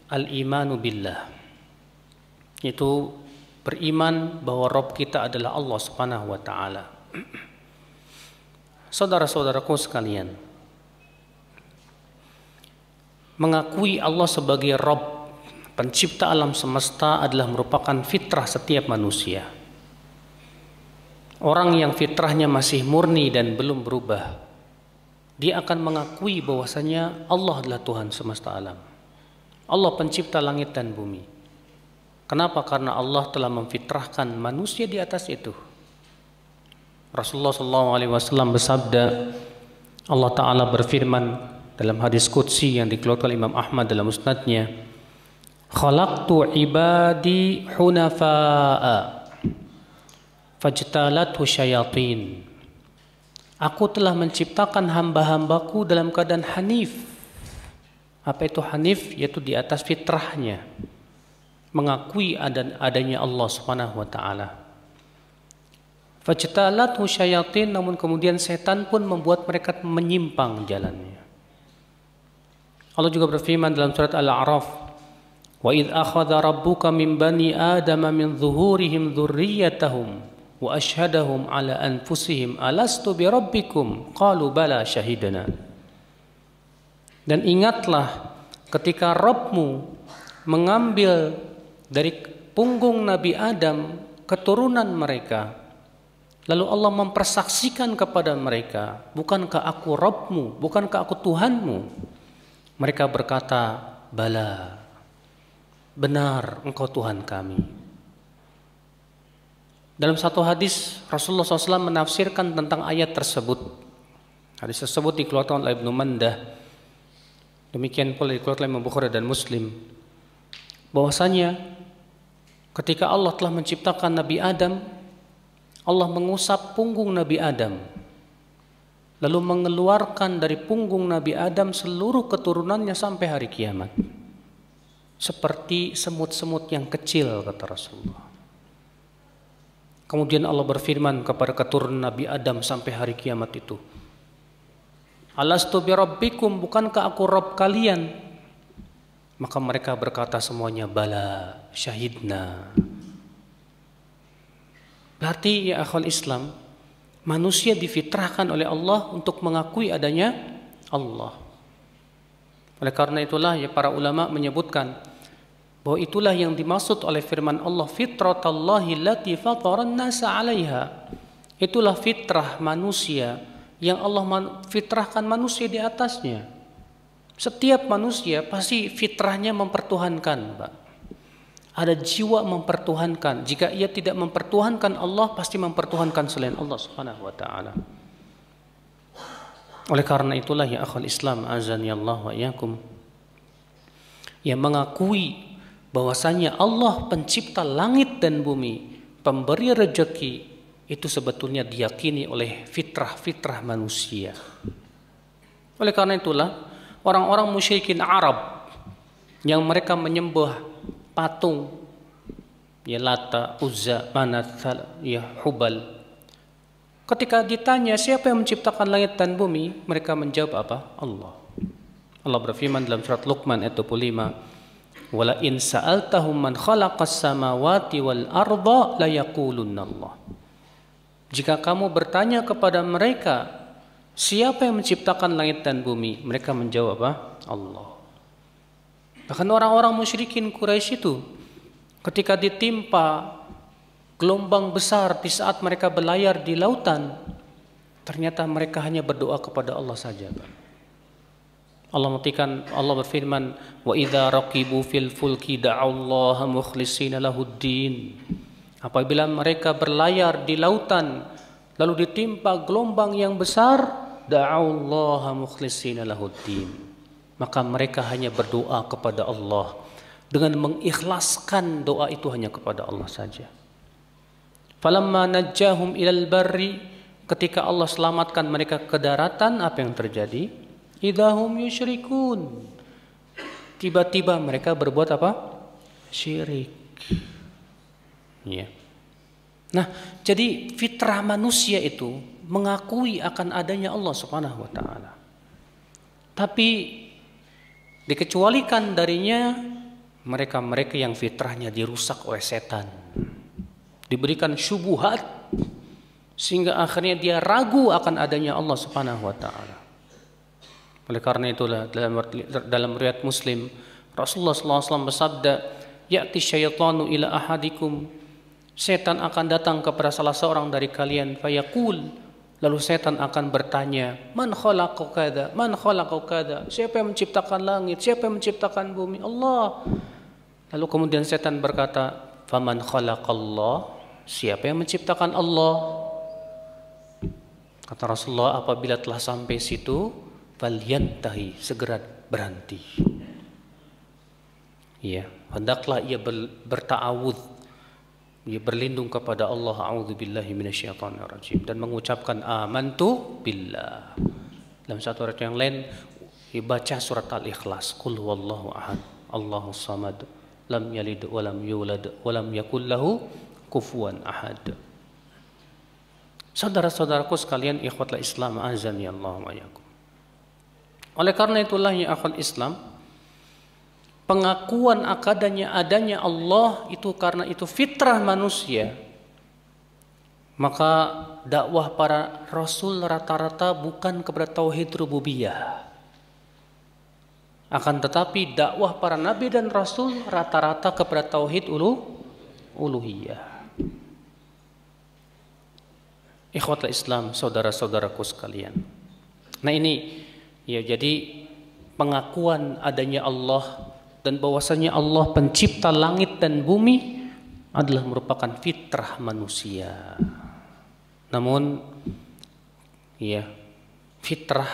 al-imanu billah, itu beriman bahwa Rabb kita adalah Allah Subhanahu wa taala. Saudara-saudaraku sekalian, mengakui Allah sebagai Rabb, pencipta alam semesta, adalah merupakan fitrah setiap manusia. Orang yang fitrahnya masih murni dan belum berubah, dia akan mengakui bahwasanya Allah adalah Tuhan semesta alam. Allah pencipta langit dan bumi. Kenapa? Karena Allah telah memfitrahkan manusia di atas itu. Rasulullah SAW bersabda, Allah Ta'ala berfirman dalam hadis qudsi yang dikeluarkan Imam Ahmad dalam musnadnya, khalaqtu ibadi hunafa'a fajtalathu syayatin. Aku telah menciptakan hamba-hambaku dalam keadaan hanif. Apa itu hanif? Yaitu di atas fitrahnya, mengakui adanya Allah Subhanahu wa taala. Fajtalathu syayatin, namun kemudian setan pun membuat mereka menyimpang jalannya. Allah juga berfirman dalam surat Al-A'raf, wa idh akhadha rabbuka min bani adama min zuhurihim dzurriyyatahum wa ashhadahum ala anfusihim alastu bi rabbikum qalu bala syahidana. Dan ingatlah ketika Rabbmu mengambil dari punggung Nabi Adam keturunan mereka, lalu Allah mempersaksikan kepada mereka, bukankah aku Rabbmu, bukankah aku Tuhanmu? Mereka berkata, bala, benar engkau Tuhan kami. Dalam satu hadis Rasulullah SAW menafsirkan tentang ayat tersebut. Hadis tersebut dikeluarkan oleh Ibnu Mandah, demikian pula dikeluarkan oleh Imam Bukhari dan Muslim, bahwasanya ketika Allah telah menciptakan Nabi Adam, Allah mengusap punggung Nabi Adam, lalu mengeluarkan dari punggung Nabi Adam seluruh keturunannya sampai hari kiamat, seperti semut-semut yang kecil, kata Rasulullah. Kemudian Allah berfirman kepada keturunan Nabi Adam sampai hari kiamat itu, alastu bi rabbikum, bukankah aku Rabb kalian? Maka mereka berkata semuanya, bala, syahidna. Berarti ya akhwal Islam, manusia difitrahkan oleh Allah untuk mengakui adanya Allah. Oleh karena itulah ya para ulama menyebutkan bahwa itulah yang dimaksud oleh firman Allah, fitratallahi allati fataran nasa 'alaiha. Itulah fitrah manusia yang Allah fitrahkan manusia di atasnya. Setiap manusia pasti fitrahnya mempertuhankan, Pak. Ada jiwa mempertuhankan. Jika ia tidak mempertuhankan Allah, pasti mempertuhankan selain Allah Subhanahu wa taala. Oleh karena itulah ya akhwal Islam, azani Allah wa iyyakum, yang mengakui bahwasanya Allah pencipta langit dan bumi, pemberi rezeki, itu sebetulnya diyakini oleh fitrah-fitrah manusia. Oleh karena itulah orang-orang musyrikin Arab yang mereka menyembah patung, ya Lata, Uzza, Manat, ya Hubal, ketika ditanya siapa yang menciptakan langit dan bumi, mereka menjawab apa? Allah. Allah berfirman dalam surat Luqman ayat 25, wala in sa'altahum man khalaqas samawati wal arda la yaqulunna Allah. Jika kamu bertanya kepada mereka siapa yang menciptakan langit dan bumi, mereka menjawab apa? Allah. Bahkan orang-orang musyrikin Quraisy itu ketika ditimpa gelombang besar di saat mereka berlayar di lautan, ternyata mereka hanya berdoa kepada Allah saja. Allah berfirman, wa idza raqibu fil fulki da'allaha mukhlishina lahuddin. Apabila mereka berlayar di lautan lalu ditimpa gelombang yang besar, da'allaha mukhlishina lahuddin, maka mereka hanya berdoa kepada Allah dengan mengikhlaskan doa itu hanya kepada Allah saja. Falamma najjahum ilal barri, ketika Allah selamatkan mereka ke daratan, apa yang terjadi? Idahum yusyrikun, tiba-tiba mereka berbuat apa? Syirik. Ya. Nah, jadi fitrah manusia itu mengakui akan adanya Allah Subhanahu wa taala. Tapi dikecualikan darinya mereka-mereka yang fitrahnya dirusak oleh setan, diberikan syubhat sehingga akhirnya dia ragu akan adanya Allah Subhanahu wa taala. Oleh karena itulah dalam riwayat Muslim Rasulullah SAW bersabda, "Ya'ti syaitanu ila ahadikum." Setan akan datang kepada salah seorang dari kalian, fayaqul, lalu setan akan bertanya, "Man khalaqa kada? Man khalaqa kada?" Siapa yang menciptakan langit? Siapa yang menciptakan bumi? Allah. Lalu kemudian setan berkata, "Faman khalaqallah?" Siapa yang menciptakan Allah? Kata Rasulullah, apabila telah sampai situ, falyantahi, segera berhenti. Ya, hendaklah ia berta'awudz, ia berlindung kepada Allah, a'udzubillahi minasyaitonirrajim, dan mengucapkan amantu billah. Dalam satu ayat yang lain dibaca surat Al-Ikhlas, qul huwallahu ahad, Allahus samad, lam yalid wa lam yulad wa lam yakul lahu kufuwan ahad. Saudara-saudaraku sekalian, ikhwatul Islam azani Allah wa iyyakum. Oleh karena itulah ya akhwat Islam, pengakuan adanya Allah itu karena itu fitrah manusia. Maka dakwah para rasul rata-rata bukan kepada tauhid rububiyah. Akan tetapi dakwah para nabi dan rasul rata-rata kepada tauhid uluhiyah. Ikhwatul Islam, saudara-saudaraku sekalian. Nah ini ya, jadi pengakuan adanya Allah dan bahwasanya Allah pencipta langit dan bumi adalah merupakan fitrah manusia. Namun ya, fitrah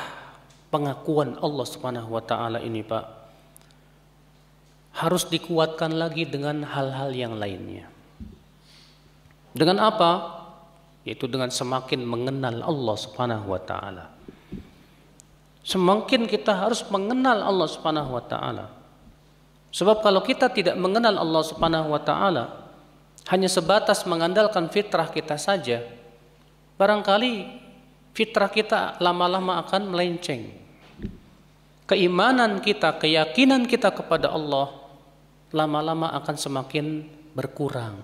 pengakuan Allah Subhanahu wa taala ini Pak harus dikuatkan lagi dengan hal-hal yang lainnya. Dengan apa? Yaitu dengan semakin mengenal Allah Subhanahu wa taala. Semakin kita harus mengenal Allah Subhanahu wa taala. Sebab kalau kita tidak mengenal Allah Subhanahu wa taala, hanya sebatas mengandalkan fitrah kita saja, barangkali fitrah kita lama-lama akan melenceng. Keimanan kita, keyakinan kita kepada Allah lama-lama akan semakin berkurang.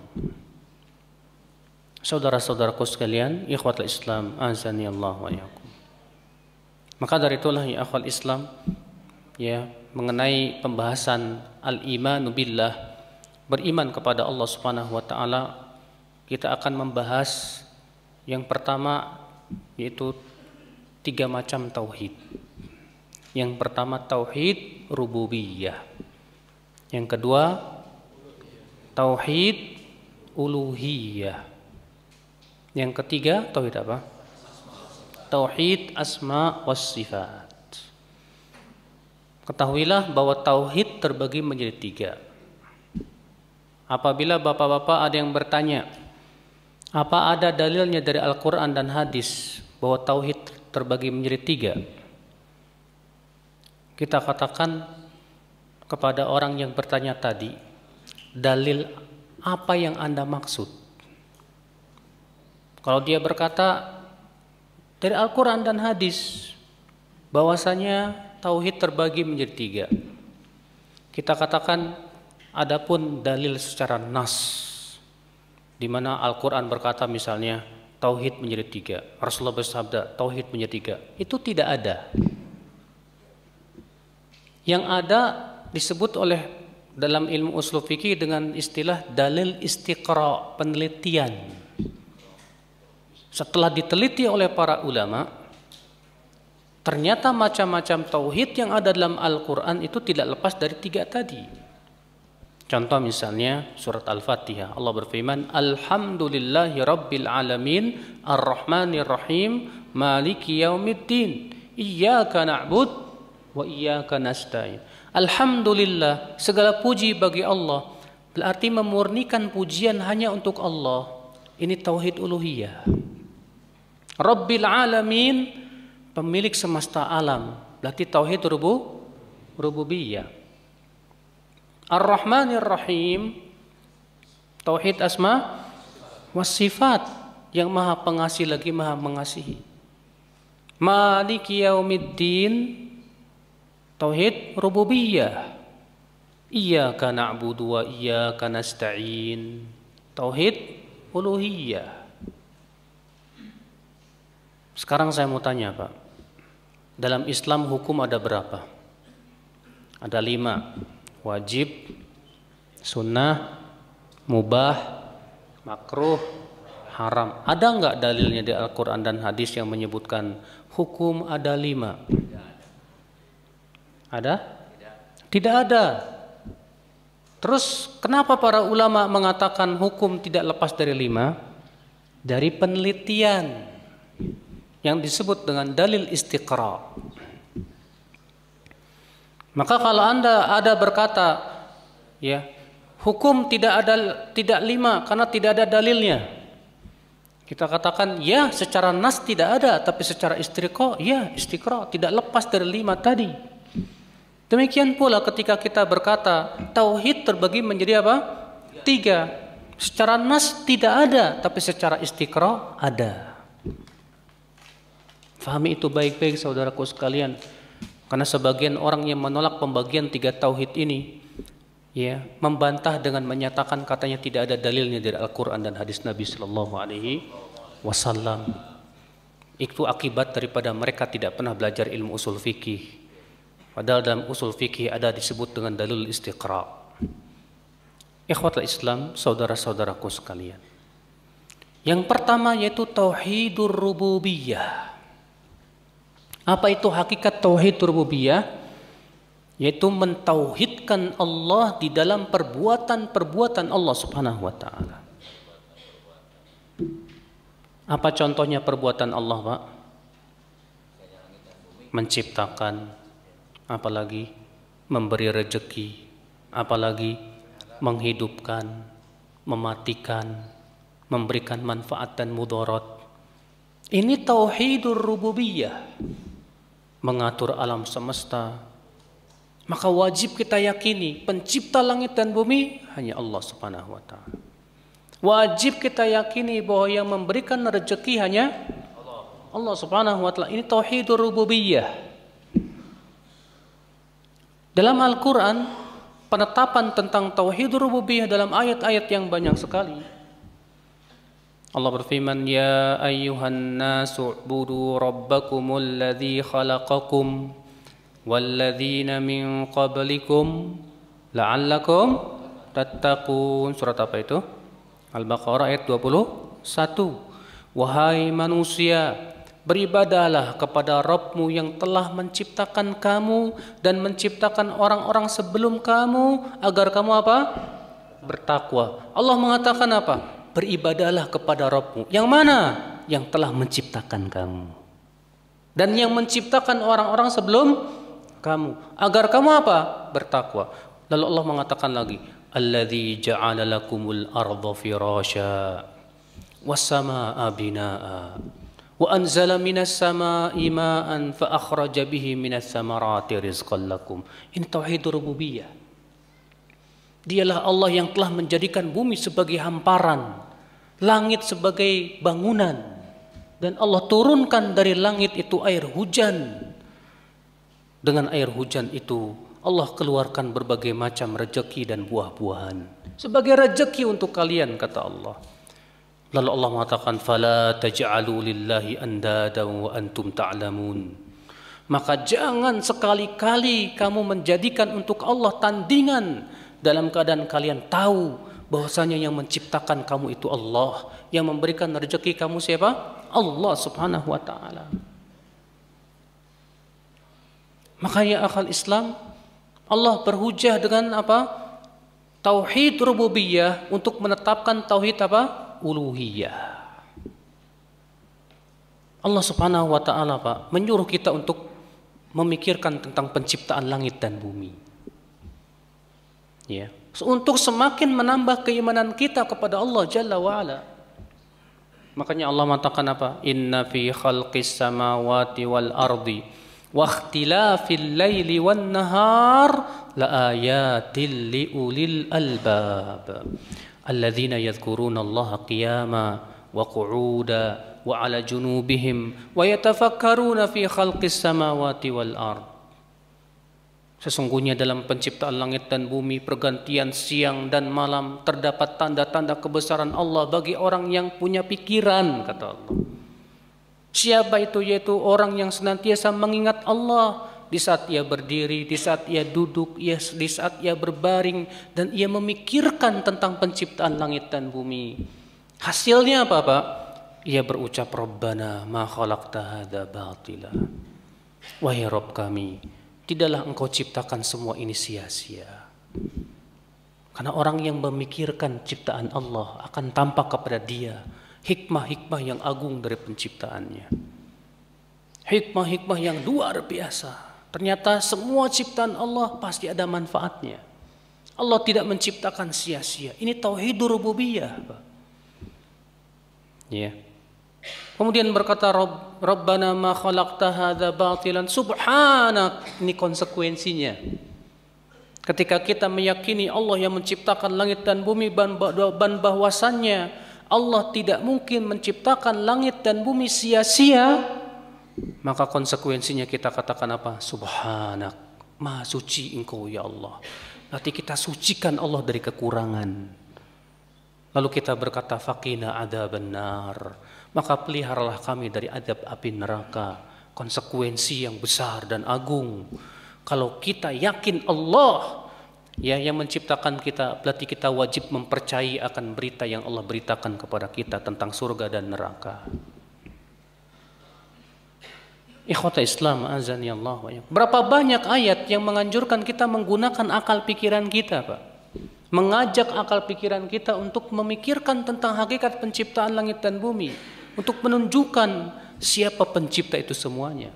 Saudara-saudaraku sekalian, ikhwatul Islam azani Allah wa iyyakum. Maka dari itulah ya akhwal Islam, ya, mengenai pembahasan al-imanu billah, beriman kepada Allah Subhanahu wa taala, kita akan membahas yang pertama yaitu 3 macam tauhid. Yang pertama tauhid rububiyah. Yang kedua tauhid uluhiyah. Yang ketiga tauhid apa? Tauhid asma was sifat. Ketahuilah bahwa tauhid terbagi menjadi 3. Apabila bapak-bapak ada yang bertanya, apa ada dalilnya dari Al-Quran dan hadis bahwa tauhid terbagi menjadi 3? Kita katakan kepada orang yang bertanya tadi, dalil apa yang Anda maksud? Kalau dia berkata dari Al-Quran dan hadis bahwasanya tauhid terbagi menjadi 3, kita katakan adapun dalil secara nas di mana Al-Quran berkata misalnya tauhid menjadi 3, Rasulullah bersabda tauhid menjadi 3, itu tidak ada. Yang ada disebut oleh dalam ilmu ushul fikih dengan istilah dalil istiqra, penelitian. Setelah diteliti oleh para ulama, ternyata macam-macam tauhid yang ada dalam Al-Quran itu tidak lepas dari 3 tadi. Contoh misalnya surat Al-Fatihah, Allah berfirman, Alhamdulillahi Rabbil Alamin, Ar-Rahmanir Rahim, Maliki Yaumiddin, Iyyaka na'bud wa iyyaka nasta'in. Alhamdulillah, segala puji bagi Allah, berarti memurnikan pujian hanya untuk Allah. Ini tauhid uluhiyah. Rabbil Alamin, pemilik semesta alam, berarti tauhid rububiyah. Ar-Rahmanir Rahim, tauhid asma was sifat, yang maha pengasih lagi maha mengasihi. Maliki Yaumiddin, tauhid rububiyah, Iyyaka na'budu wa iyyaka nasta'in. Tauhid uluhiyah. Sekarang saya mau tanya, Pak. Dalam Islam hukum ada berapa? Ada 5. Wajib, sunnah, mubah, makruh, haram. Ada enggak dalilnya di Al-Quran dan hadis yang menyebutkan hukum ada 5? Ada? Tidak ada. Terus kenapa para ulama mengatakan hukum tidak lepas dari 5? Dari penelitian yang disebut dengan dalil istiqra. Maka kalau Anda ada berkata, ya, hukum tidak 5 karena tidak ada dalilnya, kita katakan ya, secara nas tidak ada, tapi secara istiqra, ya, istiqra tidak lepas dari 5 tadi. Demikian pula ketika kita berkata tauhid terbagi menjadi apa? 3. Secara nas tidak ada, tapi secara istiqra ada. Fahami itu baik-baik saudaraku sekalian. Karena sebagian orang yang menolak pembagian 3 tauhid ini, ya, membantah dengan menyatakan katanya tidak ada dalilnya dari Al-Quran dan hadis Nabi Sallallahu Alaihi Wasallam. Itu akibat daripada mereka tidak pernah belajar ilmu usul fikih. Padahal dalam usul fikih ada disebut dengan dalil istiqra. Ikhwatul Islam, saudara-saudaraku sekalian. Yang pertama yaitu tauhidur rububiyah. Apa itu hakikat tauhid rububiyah? Yaitu mentauhidkan Allah di dalam perbuatan-perbuatan Allah Subhanahu wa taala. Apa contohnya perbuatan Allah, Pak? Menciptakan, apalagi memberi rezeki, apalagi menghidupkan, mematikan, memberikan manfaat dan mudarat. Ini tauhidur rububiyah. Mengatur alam semesta. Maka wajib kita yakini pencipta langit dan bumi hanya Allah Subhanahu wa taala. Wajib kita yakini bahwa yang memberikan rezeki hanya Allah Subhanahu wa taala. Ini tauhidur rububiyah. Dalam Al-Qur'an penetapan tentang tauhidur rububiyah dalam ayat-ayat yang banyak sekali. Allah berfirman, ya ayyuhan nasu u'budu rabbakumul ladzi khalaqakum walladzina min qablikum la'allakum tattaqun. Surat apa itu? Al-Baqarah ayat 21. Wahai manusia, beribadahlah kepada Rabbmu yang telah menciptakan kamu dan menciptakan orang-orang sebelum kamu agar kamu apa? Bertakwa. Allah mengatakan apa? Beribadahlah kepada Rabbmu. Yang mana? Yang telah menciptakan kamu dan yang menciptakan orang-orang sebelum kamu agar kamu apa? Bertakwa. Lalu Allah mengatakan lagi, alladzi ja'ala lakumul arda firasya was samaa'a binaa'a wa anzala minas samaa'i ma'an fa akhraja bihi minas samarati rizqan lakum. Ini tauhid rububiyah. Dialah Allah yang telah menjadikan bumi sebagai hamparan, langit sebagai bangunan, dan Allah turunkan dari langit itu air hujan. Dengan air hujan itu Allah keluarkan berbagai macam rezeki dan buah-buahan sebagai rezeki untuk kalian, kata Allah. Lalu Allah mengatakan, fala taj'alu lillahi andada wa antum ta'lamun. Maka jangan sekali-kali kamu menjadikan untuk Allah tandingan dalam keadaan kalian tahu bahwasanya yang menciptakan kamu itu Allah, yang memberikan rezeki kamu siapa? Allah Subhanahu wa taala. Maka ya akal Islam, Allah berhujah dengan apa? Tauhid rububiyah untuk menetapkan tauhid apa? Uluhiyah. Allah Subhanahu wa taala, Pak, menyuruh kita untuk memikirkan tentang penciptaan langit dan bumi. Ya, untuk semakin menambah keimanan kita kepada Allah Jalla wa'ala. Makanya Allah mengatakan apa? Inna fi khalqis samawati wal ardi wa ikhtilafil laili wan nahar la ayatil li ulil albab alladzina yadhkuruna Allaha qiyama wa qu'uda wa ala junubihim wa yatafakkaruna fi khalqis samawati wal ard. Sesungguhnya dalam penciptaan langit dan bumi, pergantian siang dan malam, terdapat tanda-tanda kebesaran Allah bagi orang yang punya pikiran, kata Allah. Siapa itu? Yaitu orang yang senantiasa mengingat Allah di saat ia berdiri, di saat ia duduk, di saat ia berbaring, dan ia memikirkan tentang penciptaan langit dan bumi. Hasilnya apa, Pak? Ia berucap, Rabbana ma khalaqta hadza batila. Wahai Rabb kami, tidaklah engkau ciptakan semua ini sia-sia. Karena orang yang memikirkan ciptaan Allah akan tampak kepada dia hikmah-hikmah yang agung dari penciptaannya. Hikmah-hikmah yang luar biasa. Ternyata semua ciptaan Allah pasti ada manfaatnya. Allah tidak menciptakan sia-sia. Ini tauhidur rububiyah, Pak. Ya. Kemudian berkata Rabbana ma khalaqta hadza batilan subhanak. Ini konsekuensinya. Ketika kita meyakini Allah yang menciptakan langit dan bumi dan bahwasannya Allah tidak mungkin menciptakan langit dan bumi sia-sia, maka konsekuensinya kita katakan apa? Subhanak, maha suci engkau ya Allah. Berarti kita sucikan Allah dari kekurangan. Lalu kita berkata faqina adzabannar, maka peliharalah kami dari azab api neraka. Konsekuensi yang besar dan agung. Kalau kita yakin Allah ya yang menciptakan kita, berarti kita wajib mempercayai akan berita yang Allah beritakan kepada kita tentang surga dan neraka. Ikhwata Islam azani Allah wa iyyakum. Berapa banyak ayat yang menganjurkan kita menggunakan akal pikiran kita, Pak. Mengajak akal pikiran kita untuk memikirkan tentang hakikat penciptaan langit dan bumi, untuk menunjukkan siapa pencipta itu semuanya.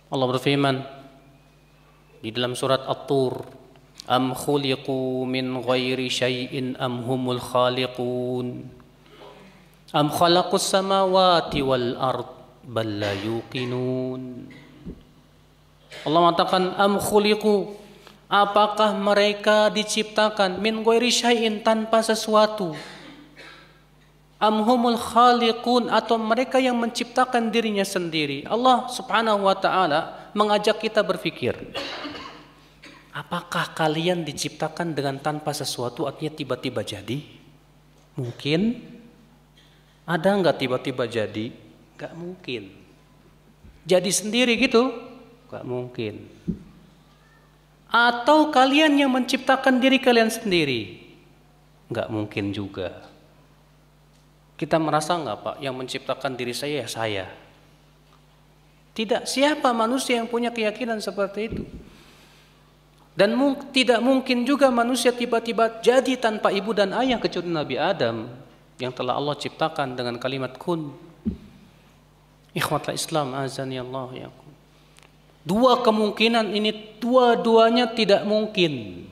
Allah berfirman di dalam surat At-Tur, am khuliqu min ghairi syai'in am humul khaliqun am khalaqus samawati wal ard bal la yuqinun. Allah mengatakan am khuliqu, apakah mereka diciptakan min ghairi syai'in, tanpa sesuatu, am humul khaliqun, atau mereka yang menciptakan dirinya sendiri. Allah Subhanahu wa taala mengajak kita berpikir, apakah kalian diciptakan dengan tanpa sesuatu, artinya tiba-tiba jadi? Mungkin. Ada enggak tiba-tiba jadi? Enggak mungkin. Jadi sendiri gitu? Enggak mungkin. Atau kalian yang menciptakan diri kalian sendiri? Enggak mungkin juga. Kita merasa enggak, Pak, yang menciptakan diri saya ya saya? Tidak. Siapa manusia yang punya keyakinan seperti itu? Dan tidak mungkin juga manusia tiba-tiba jadi tanpa ibu dan ayah, kecuali Nabi Adam yang telah Allah ciptakan dengan kalimat kun. Ikhwatul Islam azani Allah ya. Dua kemungkinan ini dua-duanya tidak mungkin.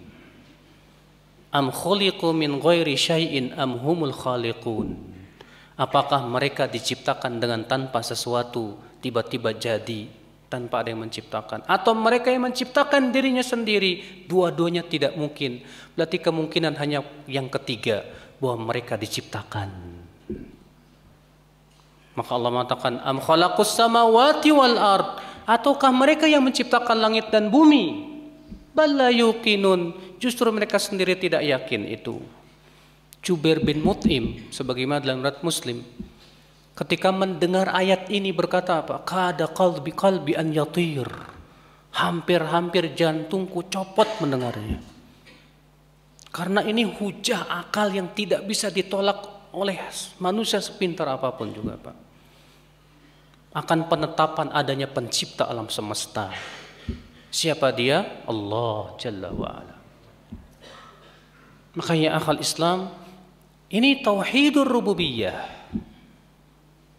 Am khuliqu min ghairi syai'in am humul khaliqun. Apakah mereka diciptakan dengan tanpa sesuatu, tiba-tiba jadi tanpa ada yang menciptakan, atau mereka yang menciptakan dirinya sendiri? Dua-duanya tidak mungkin. Berarti kemungkinan hanya yang ketiga, bahwa mereka diciptakan. Maka Allah mengatakan am khalaqus samawati wal ard, ataukah mereka yang menciptakan langit dan bumi? Bal la yuqinun, justru mereka sendiri tidak yakin itu. Jubair bin Mut'im sebagaimana dalam riwayat Muslim, ketika mendengar ayat ini berkata apa? Kada qalbi an yatir. Hampir-hampir jantungku copot mendengarnya. Karena ini hujah akal yang tidak bisa ditolak oleh manusia sepintar apapun juga, Pak. Akan penetapan adanya pencipta alam semesta. Siapa dia? Allah Jalla wa'ala. Makanya akal Islam, ini tauhidur rububiyah.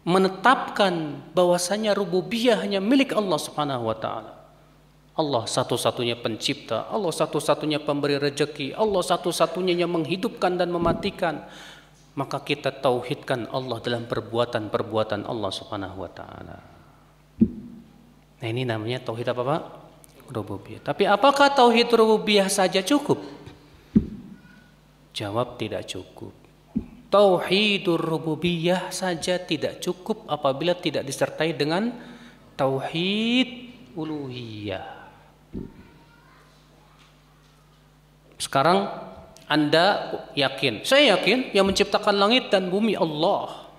Menetapkan bahwasanya rububiyah hanya milik Allah Subhanahu wa taala. Allah satu-satunya pencipta, Allah satu-satunya pemberi rezeki, Allah satu-satunya yang menghidupkan dan mematikan. Maka kita tauhidkan Allah dalam perbuatan-perbuatan Allah Subhanahu wa taala. Nah, ini namanya tauhid apa, Pak? Rububiyah. Tapi apakah tauhid rububiyah saja cukup? Jawab, tidak cukup. Tauhidur rububiyah saja tidak cukup apabila tidak disertai dengan tauhid uluhiyah. Sekarang Anda yakin, saya yakin yang menciptakan langit dan bumi Allah.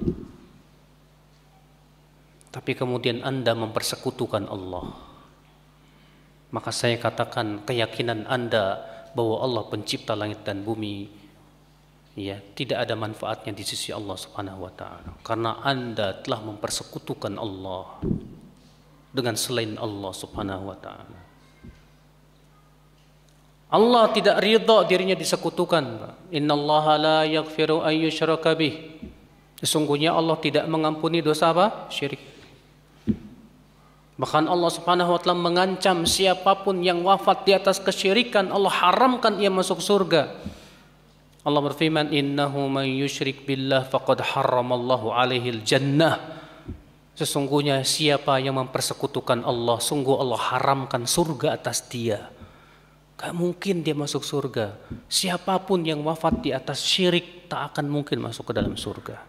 Tapi kemudian Anda mempersekutukan Allah. Maka saya katakan keyakinan Anda bahwa Allah pencipta langit dan bumi, ya, tidak ada manfaatnya di sisi Allah Subhanahu wa taala. Karena Anda telah mempersekutukan Allah dengan selain Allah Subhanahu wa taala. Allah tidak ridha dirinya disekutukan. Innallaha la yaghfiru an yushraka bih. Sesungguhnya Allah tidak mengampuni dosa apa? Syirik. Bahkan Allah Subhanahu wa taala mengancam siapapun yang wafat di atas kesyirikan, Allah haramkan ia masuk surga. Allah berfirman, "Innahu man yusyrik billah faqad harramallahu alaihil jannah." Sesungguhnya siapa yang mempersekutukan Allah, sungguh Allah haramkan surga atas dia. Gak mungkin dia masuk surga. Siapapun yang wafat di atas syirik tak akan mungkin masuk ke dalam surga.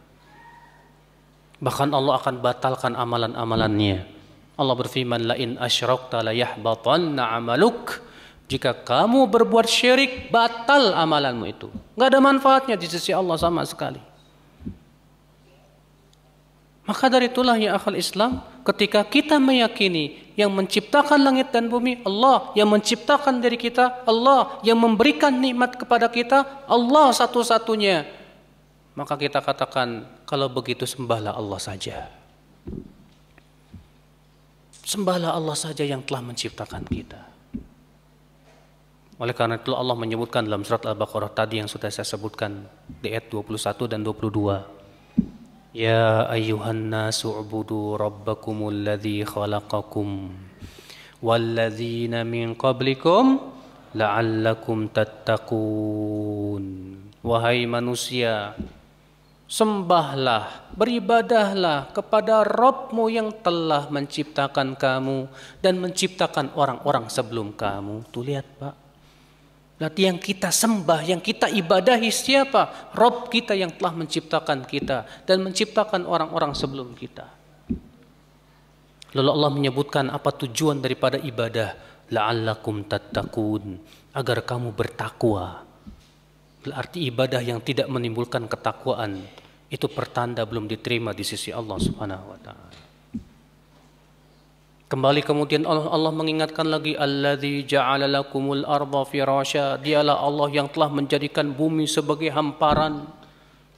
Bahkan Allah akan batalkan amalan-amalannya. Allah berfirman, la in asyrakta la yahbatanna amaluk. Jika kamu berbuat syirik, batal amalanmu itu. Gak ada manfaatnya di sisi Allah sama sekali. Maka dari itulah ya akhal Islam, ketika kita meyakini yang menciptakan langit dan bumi Allah, yang menciptakan diri kita Allah, yang memberikan nikmat kepada kita Allah satu-satunya, maka kita katakan, kalau begitu sembahlah Allah saja. Sembahlah Allah saja yang telah menciptakan kita. Oleh karena itu Allah menyebutkan dalam surat Al-Baqarah tadi yang sudah saya sebutkan di ayat 21 dan 22. Ya ayyuhan nasu ubudu rabbakumul ladzi khalaqakum walladzina min qablikum la'allakum tattaqun. Wahai manusia, sembahlah, beribadahlah kepada Rabbmu yang telah menciptakan kamu dan menciptakan orang-orang sebelum kamu. Tuh lihat Pak, berarti yang kita sembah, yang kita ibadahi siapa? Rabb kita yang telah menciptakan kita dan menciptakan orang-orang sebelum kita. Lalu Allah menyebutkan apa tujuan daripada ibadah? La'allakum tattaqun, agar kamu bertakwa. Berarti ibadah yang tidak menimbulkan ketakwaan itu pertanda belum diterima di sisi Allah Subhanahu wa taala. Kembali kemudian Allah mengingatkan lagi, alladzi ja'ala lakumul arda firasya. Dialah Allah yang telah menjadikan bumi sebagai hamparan,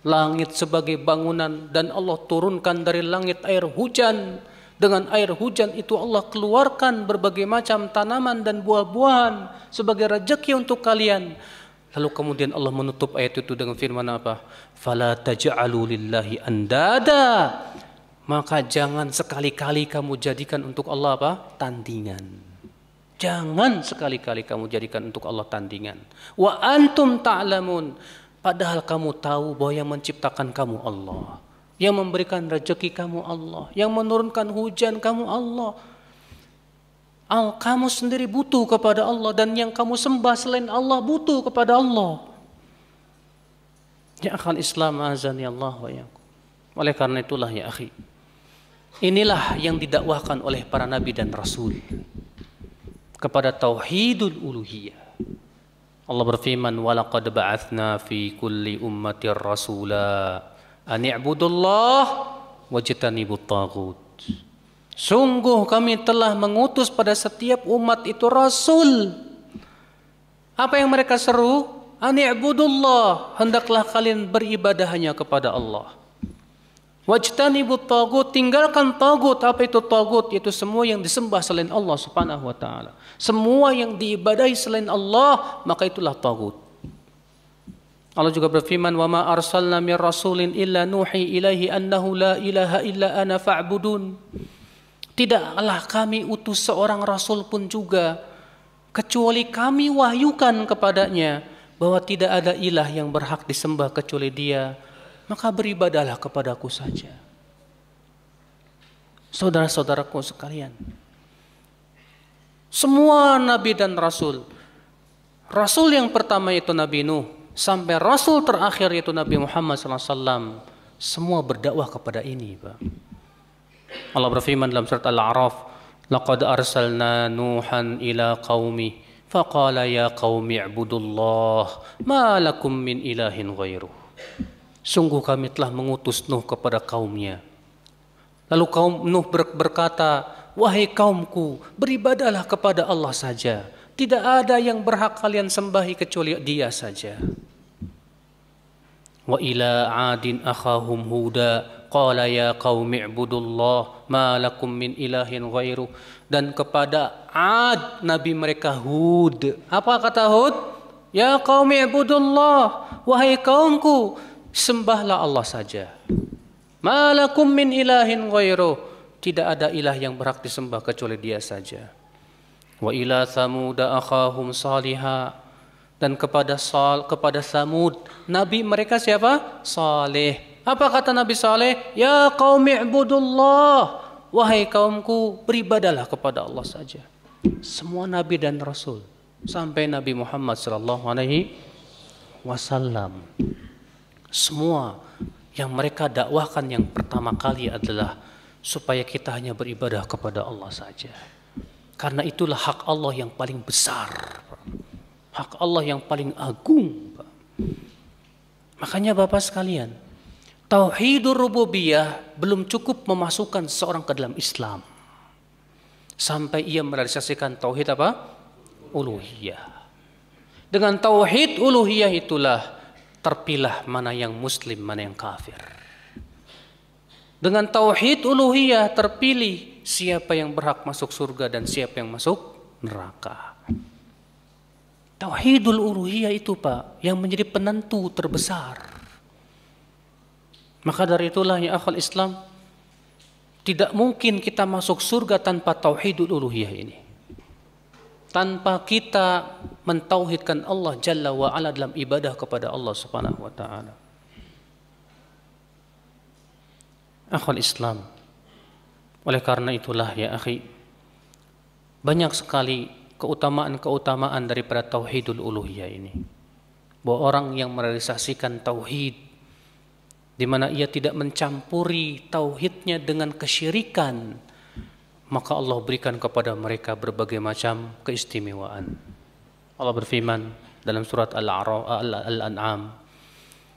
langit sebagai bangunan, dan Allah turunkan dari langit air hujan. Dengan air hujan itu Allah keluarkan berbagai macam tanaman dan buah-buahan sebagai rezeki untuk kalian. Lalu kemudian Allah menutup ayat itu dengan firman apa? Fala taj'alu lillahi andada. Maka jangan sekali-kali kamu jadikan untuk Allah apa? Tandingan. Jangan sekali-kali kamu jadikan untuk Allah tandingan. Wa antum ta'lamun. Padahal kamu tahu bahwa yang menciptakan kamu Allah, yang memberikan rezeki kamu Allah, yang menurunkan hujan kamu Allah. Kamu sendiri butuh kepada Allah, dan yang kamu sembah selain Allah butuh kepada Allah. Ya akhal Islam azani Allah wa iyyakum. Oleh karena itulah ya akhi, inilah yang didakwahkan oleh para nabi dan rasul kepada tauhidul uluhiyah. Allah berfirman, walaqad ba'atsna fi kulli ummatir rasula an i'budullah wajtanibut taghut. Sungguh kami telah mengutus pada setiap umat itu rasul. Apa yang mereka seru? An i'budullah, hendaklah kalian beribadah hanya kepada Allah. Wajtanibut taghut, tinggalkan taghut. Apa itu taghut? Yaitu semua yang disembah selain Allah Subhanahu wa taala. Semua yang diibadahi selain Allah, maka itulah taghut. Allah juga berfirman, "Wa ma arsalna mir rasulin illa nuhi ilaihi annahu la ilaha illa ana fa'budun." Tidaklah kami utus seorang rasul pun juga kecuali kami wahyukan kepadanya bahwa tidak ada ilah yang berhak disembah kecuali Dia. Maka beribadahlah kepadaku saja. Saudara-saudaraku sekalian, semua nabi dan rasul, rasul yang pertama itu Nabi Nuh, sampai rasul terakhir yaitu Nabi Muhammad SAW, semua berdakwah kepada ini, Pak. Allah berfirman dalam surat Al-A'raf, Laqad arsalna Nuhan ila qaumi faqala ya qaumi ibudullah ma lakum min ilahin ghairuh. Sungguh kami telah mengutus Nuh kepada kaumnya. Lalu kaum Nuh berkata, wahai kaumku, beribadahlah kepada Allah saja. Tidak ada yang berhak kalian sembahi kecuali Dia saja. Wa ila 'adin akhahum Huda qala ya qaumi ibudullah ma lakum min ilahin ghairu. Dan kepada Ad, nabi mereka Hud, apa kata Hud? Ya qaumi ibudullah, wahai kaumku, sembahlah Allah saja. Ma lakum min ilahin ghairu, tidak ada ilah yang berhak disembah kecuali Dia saja. Wa ila Thamud akhahum Salihah, dan kepada Samud, nabi mereka siapa? Saleh. Apa kata Nabi Saleh? Ya qaumi ibudullah, wahai kaumku, beribadahlah kepada Allah saja. Semua nabi dan rasul sampai Nabi Muhammad sallallahu alaihi wasallam, semua yang mereka dakwahkan yang pertama kali adalah supaya kita hanya beribadah kepada Allah saja. Karena itulah hak Allah yang paling besar, hak Allah yang paling agung. Makanya Bapak sekalian, tauhidur rububiyah belum cukup memasukkan seorang ke dalam Islam sampai ia merealisasikan tauhid apa? Uluhiyah. Dengan tauhid uluhiyah itulah terpilah mana yang muslim, mana yang kafir. Dengan tauhid uluhiyah terpilih siapa yang berhak masuk surga dan siapa yang masuk neraka. Tauhidul uluhiyah itu Pak yang menjadi penentu terbesar. Maka dari itulah ya akhwal Islam, tidak mungkin kita masuk surga tanpa tauhidul uluhiyah ini. Tanpa kita mentauhidkan Allah Jalla wa Ala dalam ibadah kepada Allah Subhanahu wa taala. Akhwal Islam, oleh karena itulah ya akhi, banyak sekali keutamaan-keutamaan daripada tauhidul uluhiyah ini. Bahwa orang yang merealisasikan tauhid, di mana ia tidak mencampuri tauhidnya dengan kesyirikan, maka Allah berikan kepada mereka berbagai macam keistimewaan. Allah berfirman dalam surat Al-An'am,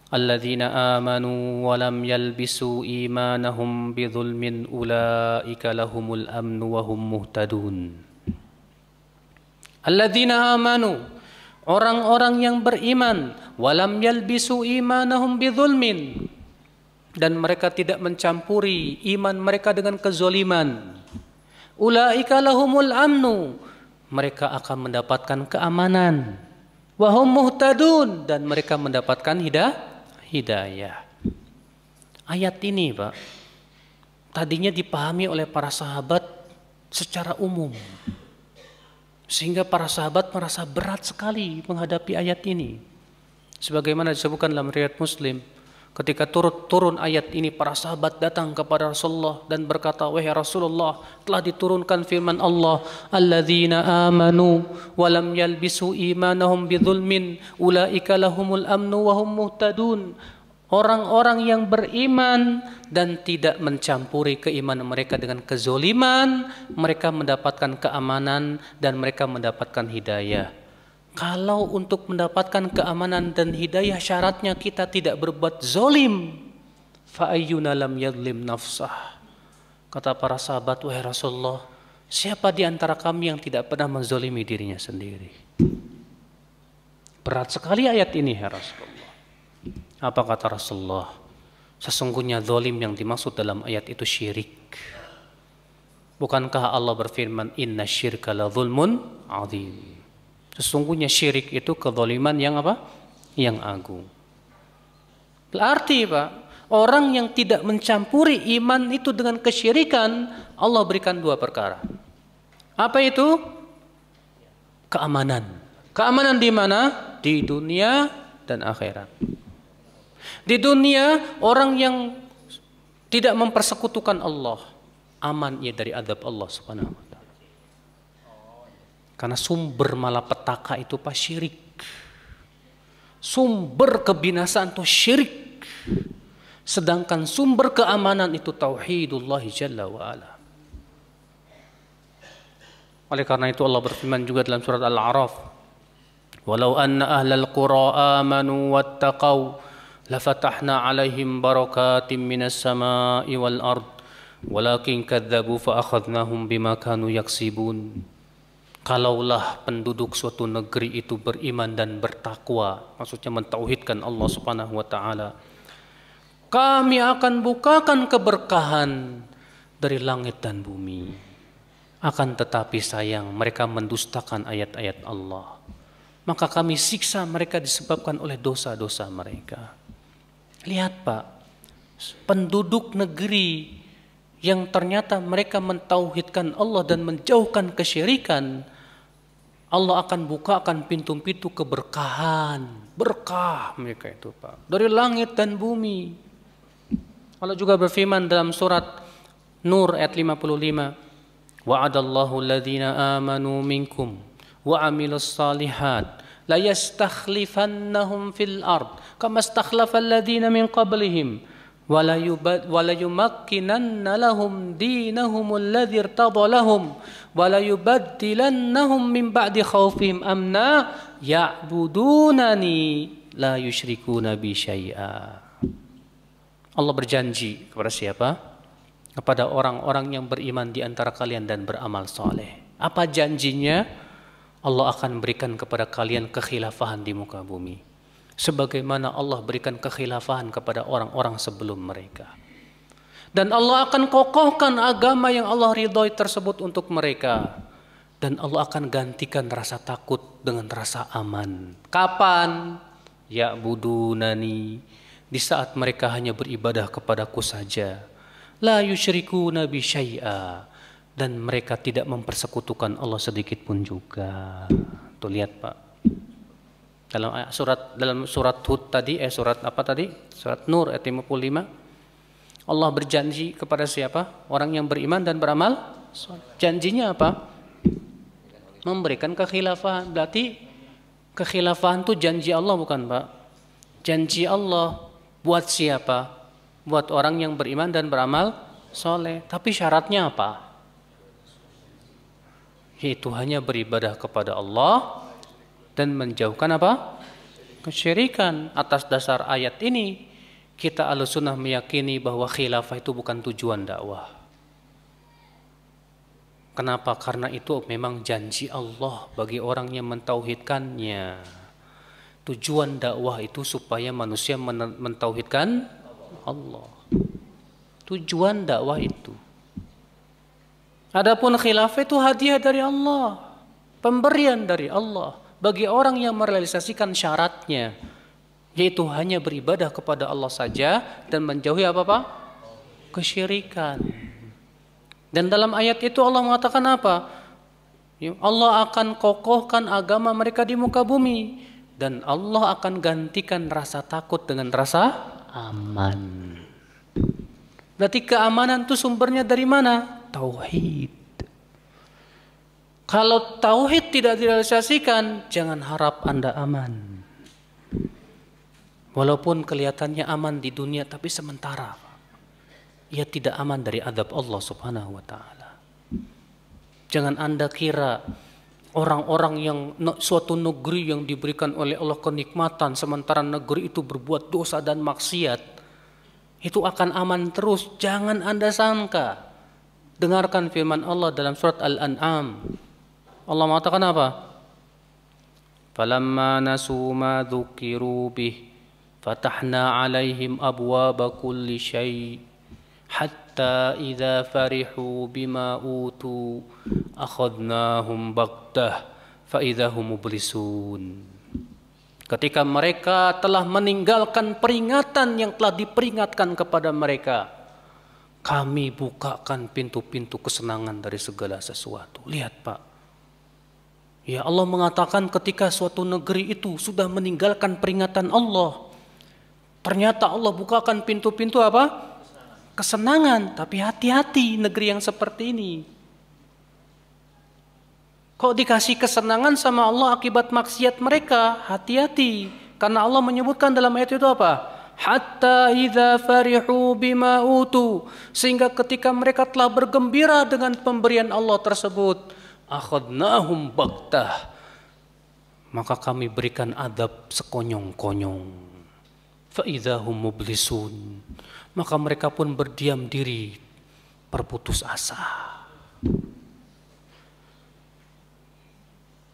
alladzina amanu wa lam yalbisu imanahum bidzulmin ulaika lahumul amnu wa hum muhtadun. Alladzina amanu, orang-orang yang beriman, walam yalbisu imanahum bidzulmin, dan mereka tidak mencampuri iman mereka dengan kezoliman. Ulaika lahumul amnu, mereka akan mendapatkan keamanan. Wa hum muhtadun, dan mereka mendapatkan hidayah. Ayat ini Pak tadinya dipahami oleh para sahabat secara umum, sehingga para sahabat merasa berat sekali menghadapi ayat ini. Sebagaimana disebutkan dalam riwayat Muslim, ketika turun ayat ini, para sahabat datang kepada Rasulullah dan berkata, wahai Rasulullah, telah diturunkan firman Allah, alladzina amanu wa lam yalbisu imanahum bidzulmin ulaika lahumul amnu wa hum muhtadun. Orang-orang yang beriman dan tidak mencampuri keimanan mereka dengan kezoliman, mereka mendapatkan keamanan dan mereka mendapatkan hidayah. Kalau untuk mendapatkan keamanan dan hidayah syaratnya kita tidak berbuat zolim, fa ayyuna lam yadlim nafsah. Kata para sahabat, wahai Rasulullah, siapa di antara kami yang tidak pernah menzolimi dirinya sendiri? Berat sekali ayat ini ya Rasulullah. Apa kata Rasulullah? Sesungguhnya zolim yang dimaksud dalam ayat itu syirik. Bukankah Allah berfirman, inna syirka la zulmun azim. Sesungguhnya syirik itu kezaliman yang apa? Yang agung. Berarti Pak, orang yang tidak mencampuri iman itu dengan kesyirikan, Allah berikan dua perkara. Apa itu? Keamanan. Keamanan di mana? Di dunia dan akhirat. Di dunia, orang yang tidak mempersekutukan Allah, aman ia dari azab Allah Subhanahu wa taala. Karena sumber malapetaka itu Pak syirik. Sumber kebinasaan itu syirik. Sedangkan sumber keamanan itu tauhidullah jalla wa ala. Oleh karena itu Allah berfirman juga dalam surat Al-A'raf, "Walau anna ahlal qura amanu wattaqau lafatahna 'alaihim barakatim minas sama'i wal ard walakin kadzdzabu fa akhadnahum bima kanu yaksibun." Kalaulah penduduk suatu negeri itu beriman dan bertakwa, maksudnya mentauhidkan Allah Subhanahu wa taala, kami akan bukakan keberkahan dari langit dan bumi. Akan tetapi sayang, mereka mendustakan ayat-ayat Allah. Maka kami siksa mereka disebabkan oleh dosa-dosa mereka. Lihat Pak, penduduk negeri yang ternyata mereka mentauhidkan Allah dan menjauhkan kesyirikan, Allah akan bukakan pintu-pintu keberkahan, berkah mereka itu Pak, dari langit dan bumi. Allah juga berfirman dalam surat Nur ayat 55, "Wa'adallahu alladhina amanu minkum wa 'amilus shalihat la yastakhlifannahum fil ard kama istakhlafal ladzina min qablihim wa la yumakkinanna lahum dinahum alladzi irtada lahum wa la yubaddilannahum min ba'di khaufihim amna ya'budunani la yusyrikuna bi syai'a." Allah berjanji kepada siapa? Kepada orang-orang yang beriman di antara kalian dan beramal soleh. Apa janjinya? Allah akan berikan kepada kalian kekhilafahan di muka bumi, sebagaimana Allah berikan kekhilafahan kepada orang-orang sebelum mereka. Dan Allah akan kokohkan agama yang Allah ridhoi tersebut untuk mereka. Dan Allah akan gantikan rasa takut dengan rasa aman. Kapan? Ya'budunani, di saat mereka hanya beribadah kepadaku saja. La yusyrikuna bi syai'a, dan mereka tidak mempersekutukan Allah sedikit pun juga. Tuh lihat Pak. Dalam surat Hud tadi, surat apa tadi? Surat Nur ayat 55. Allah berjanji kepada siapa? Orang yang beriman dan beramal. Janjinya apa? Memberikan kekhilafahan. Berarti kekhilafahan itu janji Allah bukan Pak? Janji Allah buat siapa? Buat orang yang beriman dan beramal soleh. Tapi syaratnya apa? Yaitu hanya beribadah kepada Allah dan menjauhkan apa? Kesyirikan. Atas dasar ayat ini kita Ahlussunnah meyakini bahwa khilafah itu bukan tujuan dakwah. Kenapa? Karena itu memang janji Allah bagi orang yang mentauhidkannya. Tujuan dakwah itu supaya manusia mentauhidkan Allah. Tujuan dakwah itu. Adapun khilafah itu hadiah dari Allah, pemberian dari Allah bagi orang yang merealisasikan syaratnya, yaitu hanya beribadah kepada Allah saja dan menjauhi apa-apa? Kesyirikan. Dan dalam ayat itu Allah mengatakan apa? Allah akan kokohkan agama mereka di muka bumi, dan Allah akan gantikan rasa takut dengan rasa aman. Berarti keamanan itu sumbernya dari mana? Tauhid. Kalau tauhid tidak direalisasikan, jangan harap Anda aman. Walaupun kelihatannya aman di dunia, tapi sementara. Ia tidak aman dari azab Allah Subhanahu wa taala. Jangan Anda kira orang-orang yang suatu negeri yang diberikan oleh Allah kenikmatan, sementara negeri itu berbuat dosa dan maksiat, itu akan aman terus. Jangan Anda sangka. Dengarkan firman Allah dalam surat Al-An'am. Allah mengatakan apa? Falamma nasu ma dzukiru bih fatahna 'alaihim abwaaba kulli syai' hatta idza farihu bima utu akhadnahum baghtah fa idza hum mublisun. Ketika mereka telah meninggalkan peringatan yang telah diperingatkan kepada mereka, kami bukakan pintu-pintu kesenangan dari segala sesuatu. Lihat Pak, ya Allah mengatakan ketika suatu negeri itu sudah meninggalkan peringatan Allah, ternyata Allah bukakan pintu-pintu apa? Kesenangan. Tapi hati-hati negeri yang seperti ini. Kok dikasih kesenangan sama Allah akibat maksiat mereka? Hati-hati. Karena Allah menyebutkan dalam ayat itu apa? Hatta idza farihu bima utu, sehingga ketika mereka telah bergembira dengan pemberian Allah tersebut, akhadnahum baghtah, maka kami berikan adab sekonyong-konyong. Fa idzahum mublisun, maka mereka pun berdiam diri, berputus asa.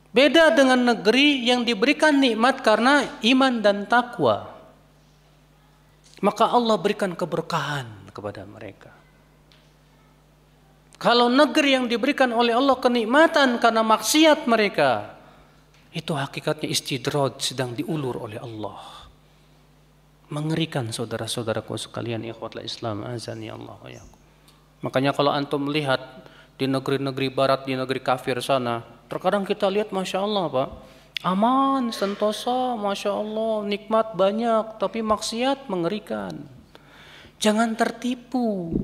Beda dengan negeri yang diberikan nikmat karena iman dan takwa, maka Allah berikan keberkahan kepada mereka. Kalau negeri yang diberikan oleh Allah kenikmatan karena maksiat mereka, itu hakikatnya istidraj, sedang diulur oleh Allah. Mengerikan saudara-saudaraku sekalian, ikhwatul Islam, azani Allah wa iyyakum. Makanya kalau antum melihat di negeri-negeri barat, di negeri kafir sana, terkadang kita lihat Masya Allah Pak, aman, sentosa, Masya Allah, nikmat banyak, tapi maksiat mengerikan. Jangan tertipu.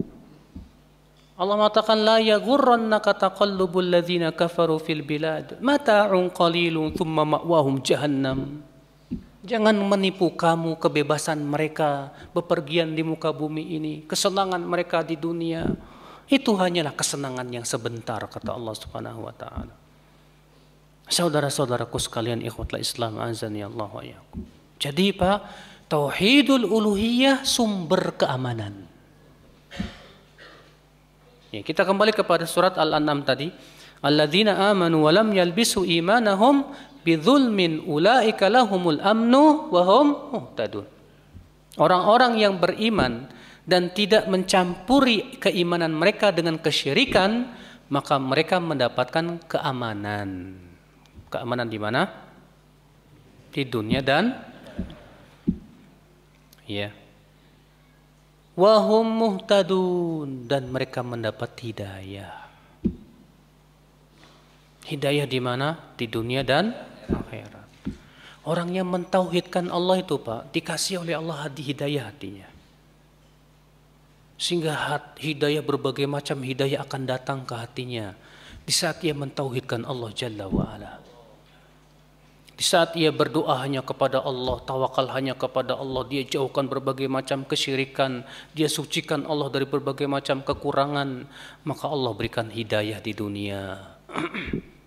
Allah mengatakan la yaghurrannaka taqallubul ladzina kafaru fil bilad mata'un qalilun thumma ma'wahum jahannam. Jangan menipu kamu kebebasan mereka bepergian di muka bumi ini, kesenangan mereka di dunia itu hanyalah kesenangan yang sebentar, kata Allah Subhanahu wa taala. Saudara-saudaraku sekalian, ikhwatul Islam, azani Allah wa iyyakum. Jadi Pak, tauhidul uluhiyah sumber keamanan. Ya, kita kembali kepada surat Al-An'am tadi. Alladzina amanu wa lam yalbisu imanahum bidzulmin ulaika lahumul amnu wa hum muhtadun. Orang-orang yang beriman dan tidak mencampuri keimanan mereka dengan kesyirikan, maka mereka mendapatkan keamanan. Keamanan di mana? Di dunia dan ya. Wahum muhtadun, dan mereka mendapat hidayah. Hidayah di mana? Di dunia dan akhirat. Orang yang mentauhidkan Allah itu Pak, dikasih oleh Allah hidayah hatinya. Sehingga hidayah, berbagai macam hidayah akan datang ke hatinya di saat ia mentauhidkan Allah Jalla wa'ala. Di saat ia berdoa hanya kepada Allah, tawakal hanya kepada Allah, dia jauhkan berbagai macam kesyirikan, dia sucikan Allah dari berbagai macam kekurangan, maka Allah berikan hidayah di dunia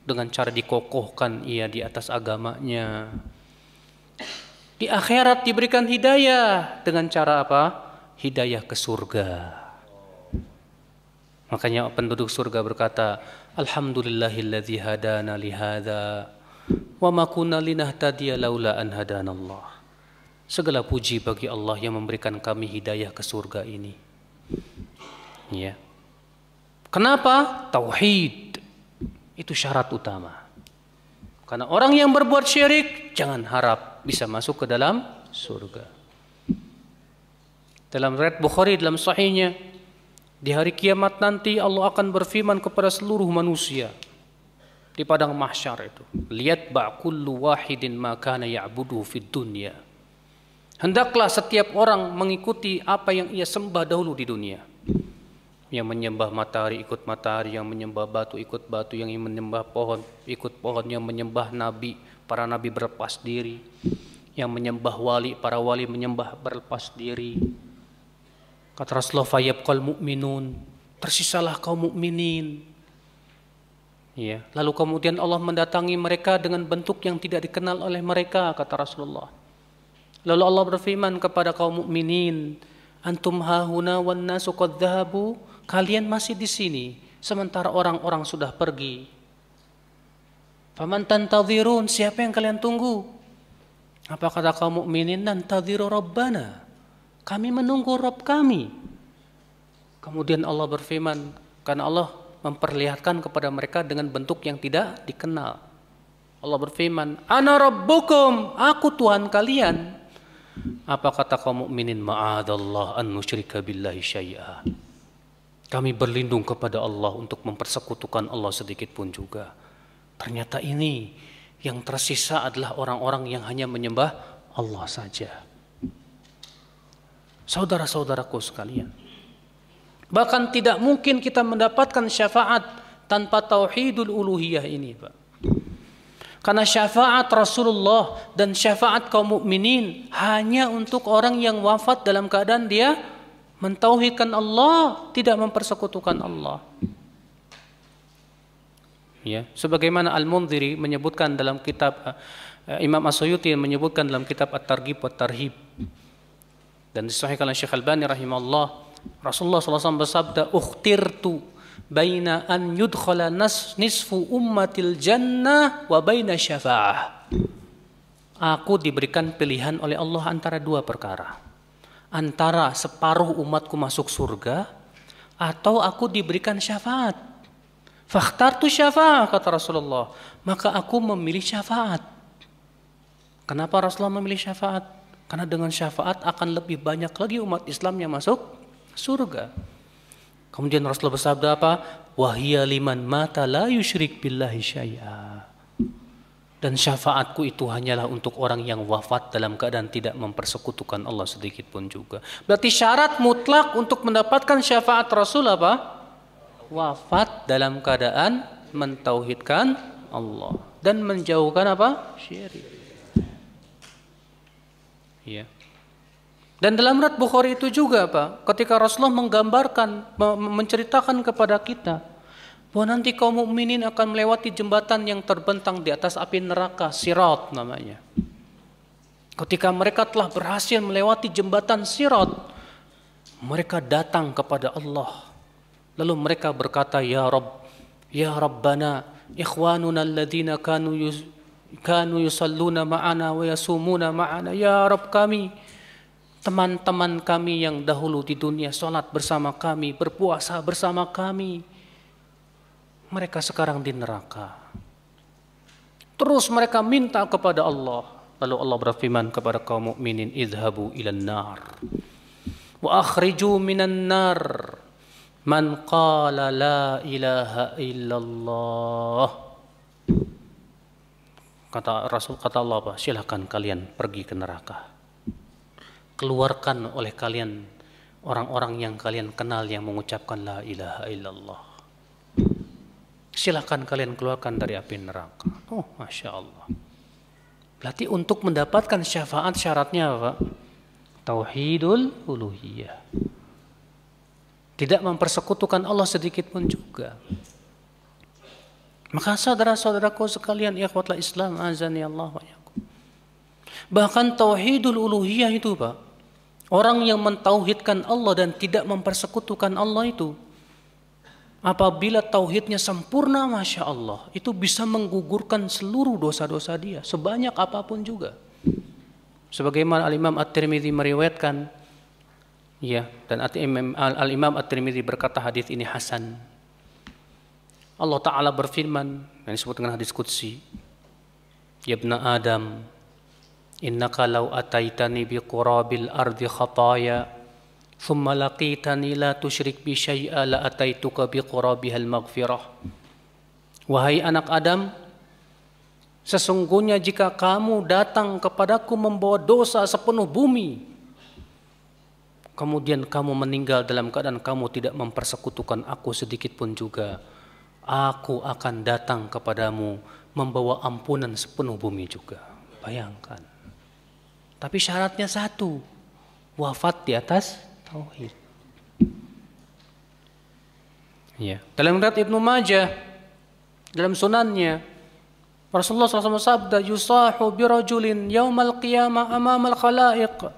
dengan cara dikokohkan ia di atas agamanya. Di akhirat diberikan hidayah dengan cara apa? Hidayah ke surga. Makanya penduduk surga berkata, alhamdulillahilladzi hadana lihada wa ma kunna linahtadiya laula an hadanallah. Segala puji bagi Allah yang memberikan kami hidayah ke surga ini. Ya. Kenapa? Tauhid itu syarat utama. Karena orang yang berbuat syirik jangan harap bisa masuk ke dalam surga. Dalam riwayat Bukhari dalam sahihnya, di hari kiamat nanti Allah akan berfirman kepada seluruh manusia di padang mahsyar itu, lihat ba'kullu wahidin ma kana ya'budu fid dunya. Hendaklah setiap orang mengikuti apa yang ia sembah dahulu di dunia. Yang menyembah matahari ikut matahari, yang menyembah batu ikut batu, yang menyembah pohon ikut pohon, yang menyembah nabi, para nabi berlepas diri, yang menyembah wali, para wali menyembah berlepas diri. Kata Rasulullah, fayabqal mu'minun, tersisalah kaum mukminin. Ya, lalu kemudian Allah mendatangi mereka dengan bentuk yang tidak dikenal oleh mereka, kata Rasulullah. Lalu Allah berfirman kepada kaum mukminin, antum hahuna wan nasu qad dhahabu, kalian masih di sini sementara orang-orang sudah pergi. Faman tantadhirun, siapa yang kalian tunggu? Apa kata kaum mukminin? Nantadhiru rabbana, kami menunggu Rabb kami. Kemudian Allah berfirman, karena Allah memperlihatkan kepada mereka dengan bentuk yang tidak dikenal. Allah berfirman, ana rabbukum, aku Tuhan kalian. Apa kata kaum mukminin? Ma'adallah an nusyrika billahi syai'a. Kami berlindung kepada Allah untuk mempersekutukan Allah sedikit pun juga. Ternyata ini yang tersisa adalah orang-orang yang hanya menyembah Allah saja. Saudara-saudaraku sekalian, bahkan tidak mungkin kita mendapatkan syafaat tanpa tauhidul uluhiyah ini, Pak. Karena syafaat Rasulullah dan syafaat kaum mukminin hanya untuk orang yang wafat dalam keadaan dia mentauhidkan Allah, tidak mempersekutukan Allah. Ya, sebagaimana Al-Mundhiri menyebutkan dalam kitab Imam As-Suyuti menyebutkan dalam kitab At-Targhib wa Tarhib dan disahihkan oleh Syekh Al-Albani rahimahullah, Rasulullah SAW bersabda, "Ukhtirtu baina an yudkhala nisfu ummatil jannah wa baina syafa'ah." Aku diberikan pilihan oleh Allah antara dua perkara. Antara separuh umatku masuk surga atau aku diberikan syafaat. Fakhtartu syafa'ah, kata Rasulullah. Maka aku memilih syafaat. Kenapa Rasulullah memilih syafaat? Karena dengan syafaat akan lebih banyak lagi umat Islam yang masuk surga. Kemudian Rasulullah bersabda apa? Wahiyya liman mata la yusyrik billahi syai'a. Dan syafaatku itu hanyalah untuk orang yang wafat dalam keadaan tidak mempersekutukan Allah sedikit pun juga. Berarti syarat mutlak untuk mendapatkan syafaat Rasul apa? Wafat dalam keadaan mentauhidkan Allah dan menjauhkan apa? Syirik. Ya. Dan dalam riwayat Bukhari itu juga Pak, ketika Rasulullah menggambarkan, menceritakan kepada kita bahwa nanti kaum mukminin akan melewati jembatan yang terbentang di atas api neraka, Sirat namanya. Ketika mereka telah berhasil melewati jembatan Sirat, mereka datang kepada Allah. Lalu mereka berkata, Ya Rabb, Ya Rabbana, ikhwanuna alladhina kanu yusalluna ma'ana wa yasumuna ma'ana. Ya Rabb kami, teman-teman kami yang dahulu di dunia sholat bersama kami, berpuasa bersama kami, mereka sekarang di neraka. Terus mereka minta kepada Allah. Lalu Allah berfirman kepada kaum mukminin, idhabu ilan nar wa akhriju minan nar man qala la ilaha illallah. Kata Rasul, kata Allah apa? Silakan kalian pergi ke neraka. Keluarkan oleh kalian orang-orang yang kalian kenal yang mengucapkan la ilaha illallah. Silakan kalian keluarkan dari api neraka. Oh, Masya Allah. Berarti untuk mendapatkan syafaat syaratnya apa? Tauhidul uluhiyah. Tidak mempersekutukan Allah sedikit pun juga. Maka saudara-saudaraku sekalian, ikhwatul Islam, azani Allah wa iyyakum. Bahkan tauhidul uluhiyah itu Pak, orang yang mentauhidkan Allah dan tidak mempersekutukan Allah itu, apabila tauhidnya sempurna, Masya Allah, itu bisa menggugurkan seluruh dosa-dosa dia, sebanyak apapun juga. Sebagaimana Al-Imam At-Tirmidzi meriwayatkan, ya, dan Al-Imam At-Tirmidzi berkata hadis ini hasan. Allah Ta'ala berfirman, yang disebut dengan hadis qudsi, Ya ibna Adam, innaka law ataitani biqurabil ardi khataya thumma laqitani la tusyrik bi syai'a la ataituka biqurabihal maghfirah. Wahai anak Adam, sesungguhnya jika kamu datang kepadaku membawa dosa sepenuh bumi, kemudian kamu meninggal dalam keadaan kamu tidak mempersekutukan aku sedikit pun juga, aku akan datang kepadamu membawa ampunan sepenuh bumi juga. Bayangkan. Tapi syaratnya satu, wafat di atas tauhid. Ya. Dalam riwayat Ibnu Majah, dalam sunannya, Rasulullah SAW sabda, yusahu birajulin yaumal qiyamah amamal khalaiq.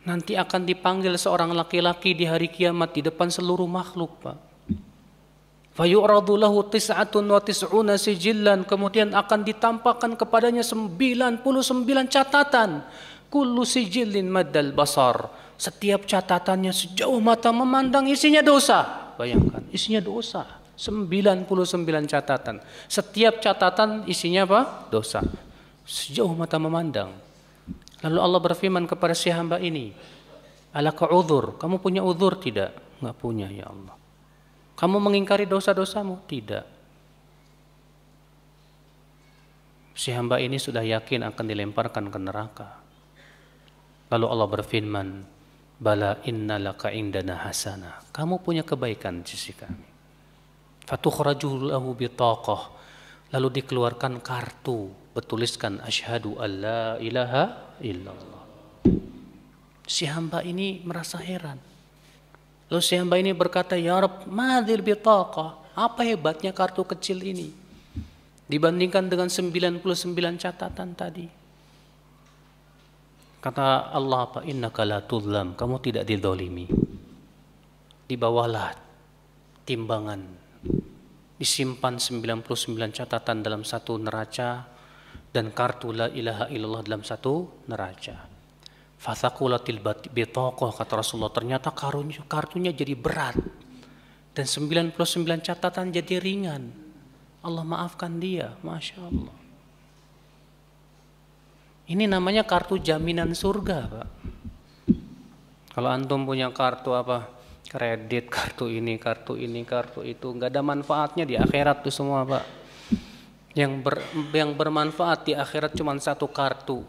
Nanti akan dipanggil seorang laki-laki di hari kiamat di depan seluruh makhluk, Pak. Fayu'radu lahu tis'atun wa tis'una sijillan. Kemudian akan ditampakkan kepadanya 99 catatan. Kullu sijillin maddal basar. Setiap catatannya sejauh mata memandang isinya dosa. Bayangkan, isinya dosa. 99 catatan. Setiap catatan isinya apa? Dosa. Sejauh mata memandang. Lalu Allah berfirman kepada si hamba ini, alaka udhur, kamu punya udhur tidak? Enggak punya ya Allah. Kamu mengingkari dosa-dosamu? Tidak. Si hamba ini sudah yakin akan dilemparkan ke neraka. Lalu Allah berfirman, bala innalaka indana hasanah. Kamu punya kebaikan di sisi kami. Fatukhraju lahu bitaqah. Lalu dikeluarkan kartu bertuliskan asyhadu alla ilaha illallah. Si hamba ini merasa heran. Lalu si hamba ini berkata, Ya Rabb, madhil bitaqah. Apa hebatnya kartu kecil ini dibandingkan dengan 99 catatan tadi? Kata Allah apa? Innaka la tuzlam, kamu tidak dizalimi. Di bawahlah timbangan, disimpan 99 catatan dalam satu neraca dan kartu la ilaha illallah dalam satu neraca. Fathaqulatil bitaqah, kata Rasulullah, ternyata kartunya jadi berat dan 99 catatan jadi ringan. Allah maafkan dia, Masya Allah. Ini namanya kartu jaminan surga, Pak. Kalau antum punya kartu apa? Kredit, kartu ini, kartu itu, nggak ada manfaatnya di akhirat tuh semua, Pak. Yang bermanfaat di akhirat cuma satu kartu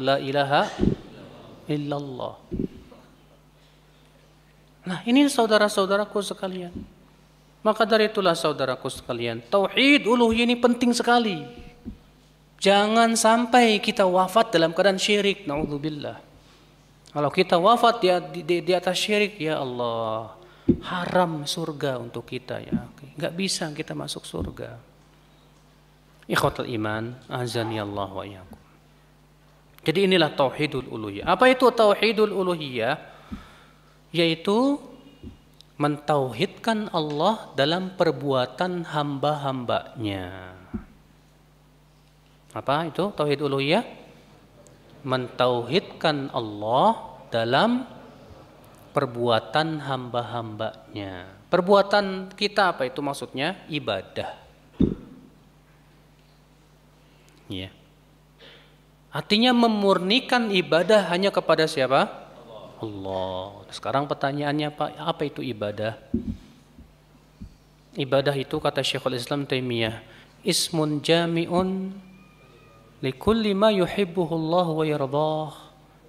la ilaha illallah. Nah, ini saudara-saudaraku sekalian. Maka dari itulah saudaraku sekalian, tauhid uluhiyah ini penting sekali. Jangan sampai kita wafat dalam keadaan syirik, naudzubillah. Kalau kita wafat di atas syirik, ya Allah, haram surga untuk kita, ya. Enggak bisa kita masuk surga. Ikhwatul iman, azani Allah wa iyyakum. Jadi inilah tauhidul uluhiyah. Apa itu tauhidul uluhiyah? Yaitu mentauhidkan Allah dalam perbuatan hamba-hambanya. Apa itu tauhid uluhiyah? Mentauhidkan Allah dalam perbuatan hamba-hambanya. Perbuatan kita apa itu maksudnya? Ibadah. Ya. Artinya memurnikan ibadah hanya kepada siapa? Allah. Sekarang pertanyaannya apa itu ibadah? Ibadah itu kata Syekhul Islam Taimiyah, ismun jami'un likulli ma yuhibbuhu Allah wa yardah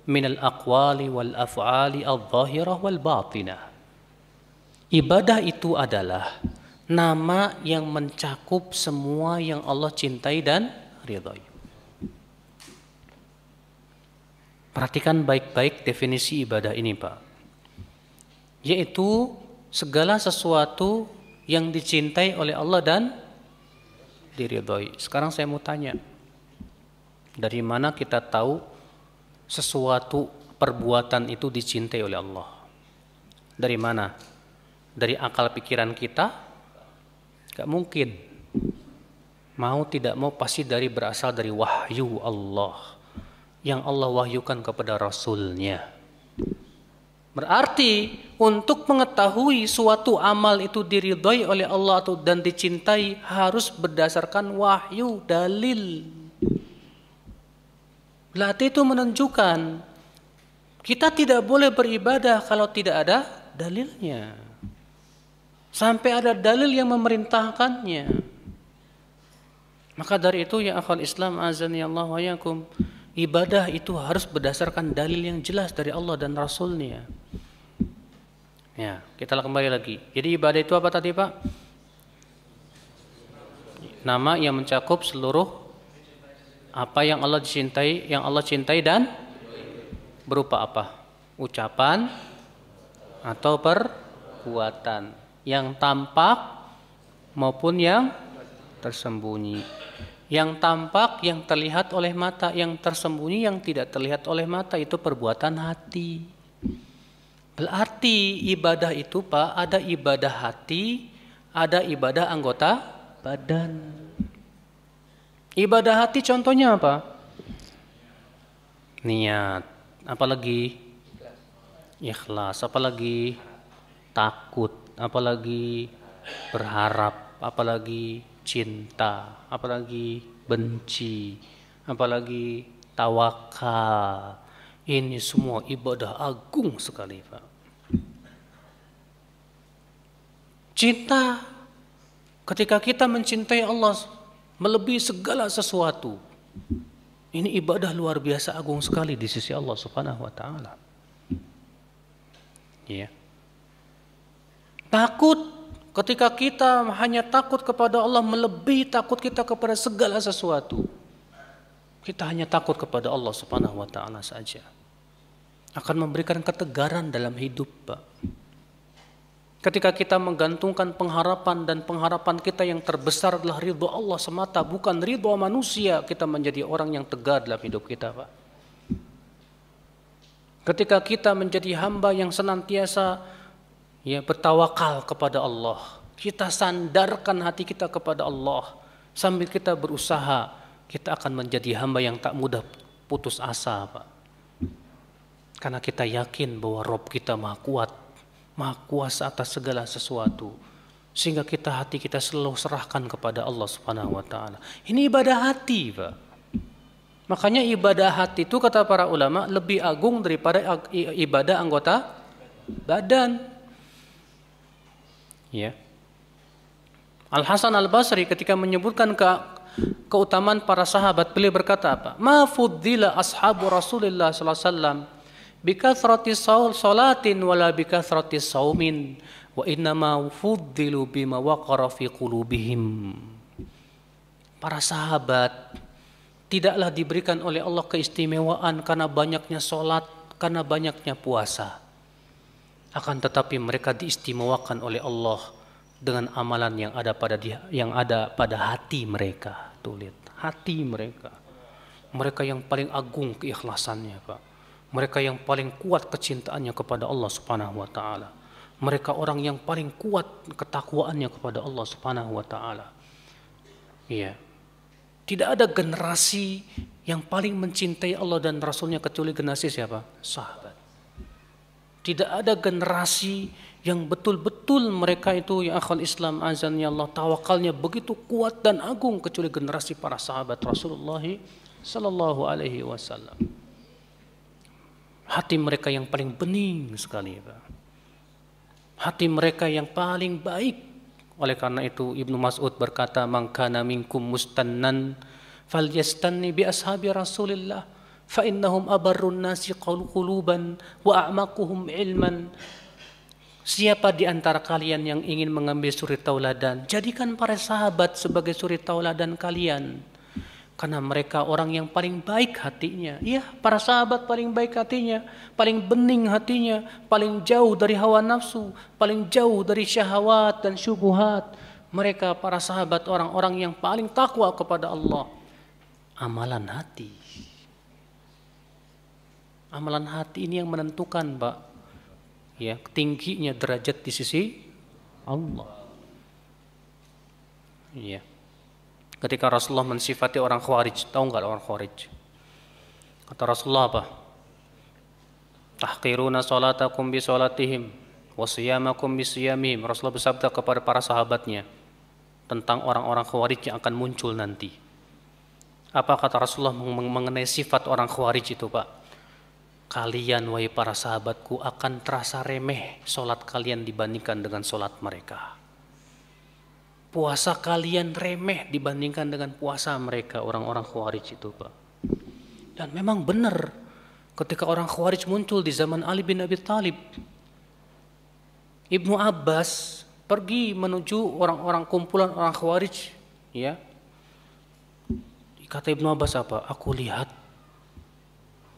min al-aqwali wal af'ali adh-dhahirah wal batinah. Ibadah itu adalah nama yang mencakup semua yang Allah cintai dan ridhai. Perhatikan baik-baik definisi ibadah ini, Pak. Yaitu segala sesuatu yang dicintai oleh Allah dan diridhai. Sekarang saya mau tanya, dari mana kita tahu sesuatu perbuatan itu dicintai oleh Allah? Dari mana? Dari akal pikiran kita? Gak mungkin. Mau tidak mau pasti berasal dari wahyu Allah yang Allah wahyukan kepada Rasulnya. Berarti untuk mengetahui suatu amal itu diridhai oleh Allah dan dicintai harus berdasarkan wahyu, dalil. Berarti itu menunjukkan kita tidak boleh beribadah kalau tidak ada dalilnya. Sampai ada dalil yang memerintahkannya. Maka dari itu ya akhwal Islam azani Allah wa yakum, ibadah itu harus berdasarkan dalil yang jelas dari Allah dan Rasulnya. Ya, kita kembali lagi. Jadi ibadah itu apa tadi, Pak? Nama yang mencakup seluruh apa yang Allah cintai dan berupa apa? Ucapan atau perbuatan yang tampak maupun yang tersembunyi. Yang tampak yang terlihat oleh mata, yang tersembunyi yang tidak terlihat oleh mata, itu perbuatan hati. Berarti ibadah itu, Pak, ada ibadah hati, ada ibadah anggota badan. Ibadah hati contohnya apa? Niat, apalagi ikhlas, apalagi takut, apalagi berharap, apalagi cinta, apalagi benci, apalagi tawakal. Ini semua ibadah agung sekali, Pak. Cinta, ketika kita mencintai Allah melebihi segala sesuatu, ini ibadah luar biasa agung sekali di sisi Allah Subhanahu wa taala. Ya. Takut, ketika kita hanya takut kepada Allah melebihi takut kita kepada segala sesuatu. Kita hanya takut kepada Allah Subhanahu wa taala saja. Akan memberikan ketegaran dalam hidup, Pak. Ketika kita menggantungkan pengharapan dan pengharapan kita yang terbesar adalah ridho Allah semata, bukan ridho manusia, kita menjadi orang yang tegar dalam hidup kita, Pak. Ketika kita menjadi hamba yang senantiasa bertawakal kepada Allah, kita sandarkan hati kita kepada Allah, sambil kita berusaha, kita akan menjadi hamba yang tak mudah putus asa, Pak. Karena kita yakin bahwa Rob kita Maha Kuat, Maha Kuasa atas segala sesuatu, sehingga hati kita selalu serahkan kepada Allah Subhanahu wa taala. Ini ibadah hati, Pak. Makanya ibadah hati itu kata para ulama lebih agung daripada ibadah anggota badan. Ya. Al-Hasan Al-Basri ketika menyebutkan keutamaan para sahabat, beliau berkata apa? Ma fuddila ashabu Rasulillah sallallahu alaihi wasallam bikathrati salatin wala bikathrati saumin wa innama fuddilu bima waqara fi qulubihim. Para sahabat tidaklah diberikan oleh Allah keistimewaan karena banyaknya salat, karena banyaknya puasa. Akan tetapi mereka diistimewakan oleh Allah dengan amalan yang ada pada hati mereka. Tuh lihat, hati mereka. Mereka yang paling agung keikhlasannya, Pak. Mereka yang paling kuat kecintaannya kepada Allah Subhanahu wa taala. Mereka orang yang paling kuat ketakwaannya kepada Allah Subhanahu wa taala. Iya. Tidak ada generasi yang paling mencintai Allah dan Rasulnya kecuali generasi siapa? Sahabat. Tidak ada generasi yang betul-betul mereka itu ya akhwal Islam azan ya Allah tawakalnya begitu kuat dan agung kecuali generasi para sahabat Rasulullah sallallahu alaihi wasallam. Hati mereka yang paling bening sekali, Pak. Hati mereka yang paling baik. Oleh karena itu Ibnu Mas'ud berkata, "Man kana minkum mustannan falyastanni bi ashabi Rasulillah fa innahum abarrun nasi quluban wa a'maquhum ilman." Siapa di antara kalian yang ingin mengambil suri tauladan, jadikan para sahabat sebagai suri tauladan kalian. Karena mereka orang yang paling baik hatinya. Iya, para sahabat paling baik hatinya, paling bening hatinya, paling jauh dari hawa nafsu, paling jauh dari syahwat dan syubhat. Mereka para sahabat orang-orang yang paling takwa kepada Allah. Amalan hati. Amalan hati ini yang menentukan, Pak. Ya, tingginya derajat di sisi Allah. Iya. Ketika Rasulullah mensifati orang Khawarij, tahu nggak orang Khawarij? Kata Rasulullah apa? Tahqiruna salatakum bi salatihim wa siyamakum bi siyamihim. Rasulullah bersabda kepada para sahabatnya tentang orang-orang Khawarij yang akan muncul nanti. Apa kata Rasulullah mengenai sifat orang Khawarij itu, Pak? Kalian wahai para sahabatku akan terasa remeh solat kalian dibandingkan dengan solat mereka. Puasa kalian remeh dibandingkan dengan puasa mereka, orang-orang Khawarij itu, Pak. Dan memang benar ketika orang Khawarij muncul di zaman Ali bin Abi Thalib, Ibnu Abbas pergi menuju orang-orang kumpulan orang Khawarij, ya. Kata Ibnu Abbas apa? Aku lihat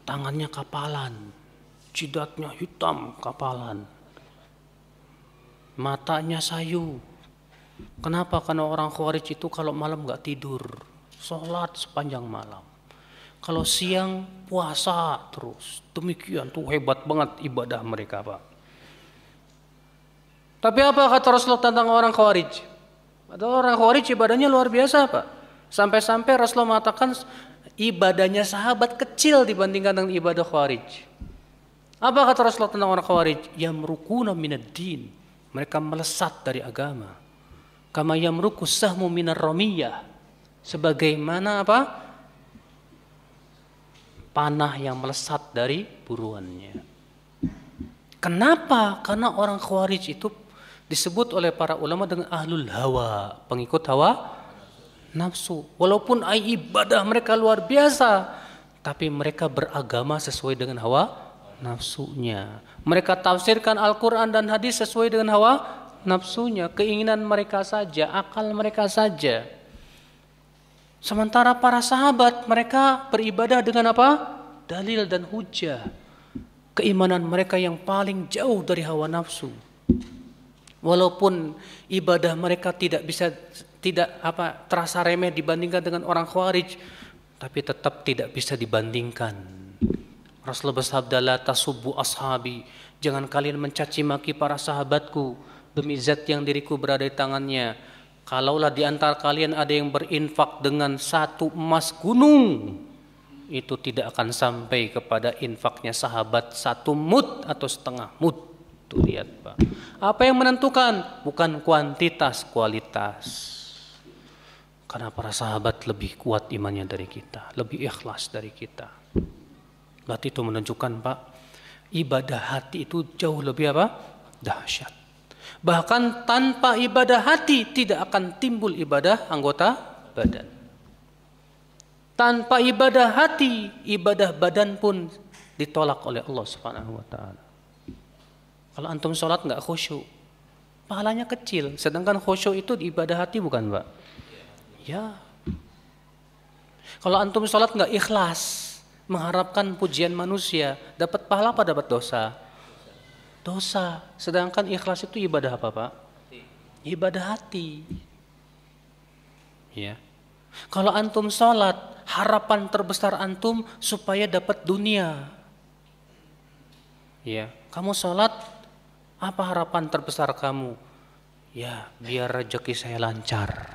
tangannya kapalan, jidatnya hitam kapalan, matanya sayu. Kenapa? Karena orang Khawarij itu kalau malam nggak tidur, sholat sepanjang malam. Kalau siang puasa terus. Demikian tuh hebat banget ibadah mereka, Pak. Tapi apa kata Rasulullah tentang orang Khawarij? Padahal orang Khawarij ibadahnya luar biasa, Pak. Sampai-sampai Rasulullah mengatakan ibadahnya sahabat kecil dibandingkan dengan ibadah Khawarij. Apa kata Rasulullah tentang orang Khawarij? Yamrukuna minad din. Mereka melesat dari agama. Kama yamruku sahmu minar ramiyah. Sebagaimana apa? Panah yang melesat dari buruannya. Kenapa? Karena orang Khawarij itu disebut oleh para ulama dengan ahlul hawa, pengikut hawa nafsu. Walaupun ibadah mereka luar biasa, tapi mereka beragama sesuai dengan hawa nafsunya. Mereka tafsirkan Al-Quran dan hadis sesuai dengan hawa nafsunya, keinginan mereka saja, akal mereka saja. Sementara para sahabat mereka beribadah dengan apa? Dalil dan hujah. Keimanan mereka yang paling jauh dari hawa nafsu. Walaupun ibadah mereka tidak terasa remeh dibandingkan dengan orang Khawarij, tapi tetap tidak bisa dibandingkan. Rasulullah bersabda, la tasubbu ashabi, jangan kalian mencaci maki para sahabatku, demi zat yang diriku berada di tangannya. Kalaulah di antara kalian ada yang berinfak dengan 1 emas gunung, itu tidak akan sampai kepada infaknya sahabat 1 mud atau setengah mud. Tuh lihat Pak. Apa yang menentukan? Bukan kuantitas, kualitas. Karena para sahabat lebih kuat imannya dari kita, lebih ikhlas dari kita. Berarti itu menunjukkan Pak, ibadah hati itu jauh lebih apa? Dahsyat. Bahkan tanpa ibadah hati tidak akan timbul ibadah anggota badan. Tanpa ibadah hati, ibadah badan pun ditolak oleh Allah Subhanahu wa taala. Kalau antum sholat nggak khusyuk, pahalanya kecil. Sedangkan khusyuk itu ibadah hati bukan, Pak? Ya. Kalau antum sholat nggak ikhlas, mengharapkan pujian manusia, dapat pahala apa dapat dosa? Dosa. Sedangkan ikhlas itu ibadah apa, Pak? Ibadah hati. Ya. Kalau antum sholat, harapan terbesar antum supaya dapat dunia. Ya. Kamu sholat, apa harapan terbesar kamu? Ya, biar rezeki saya lancar.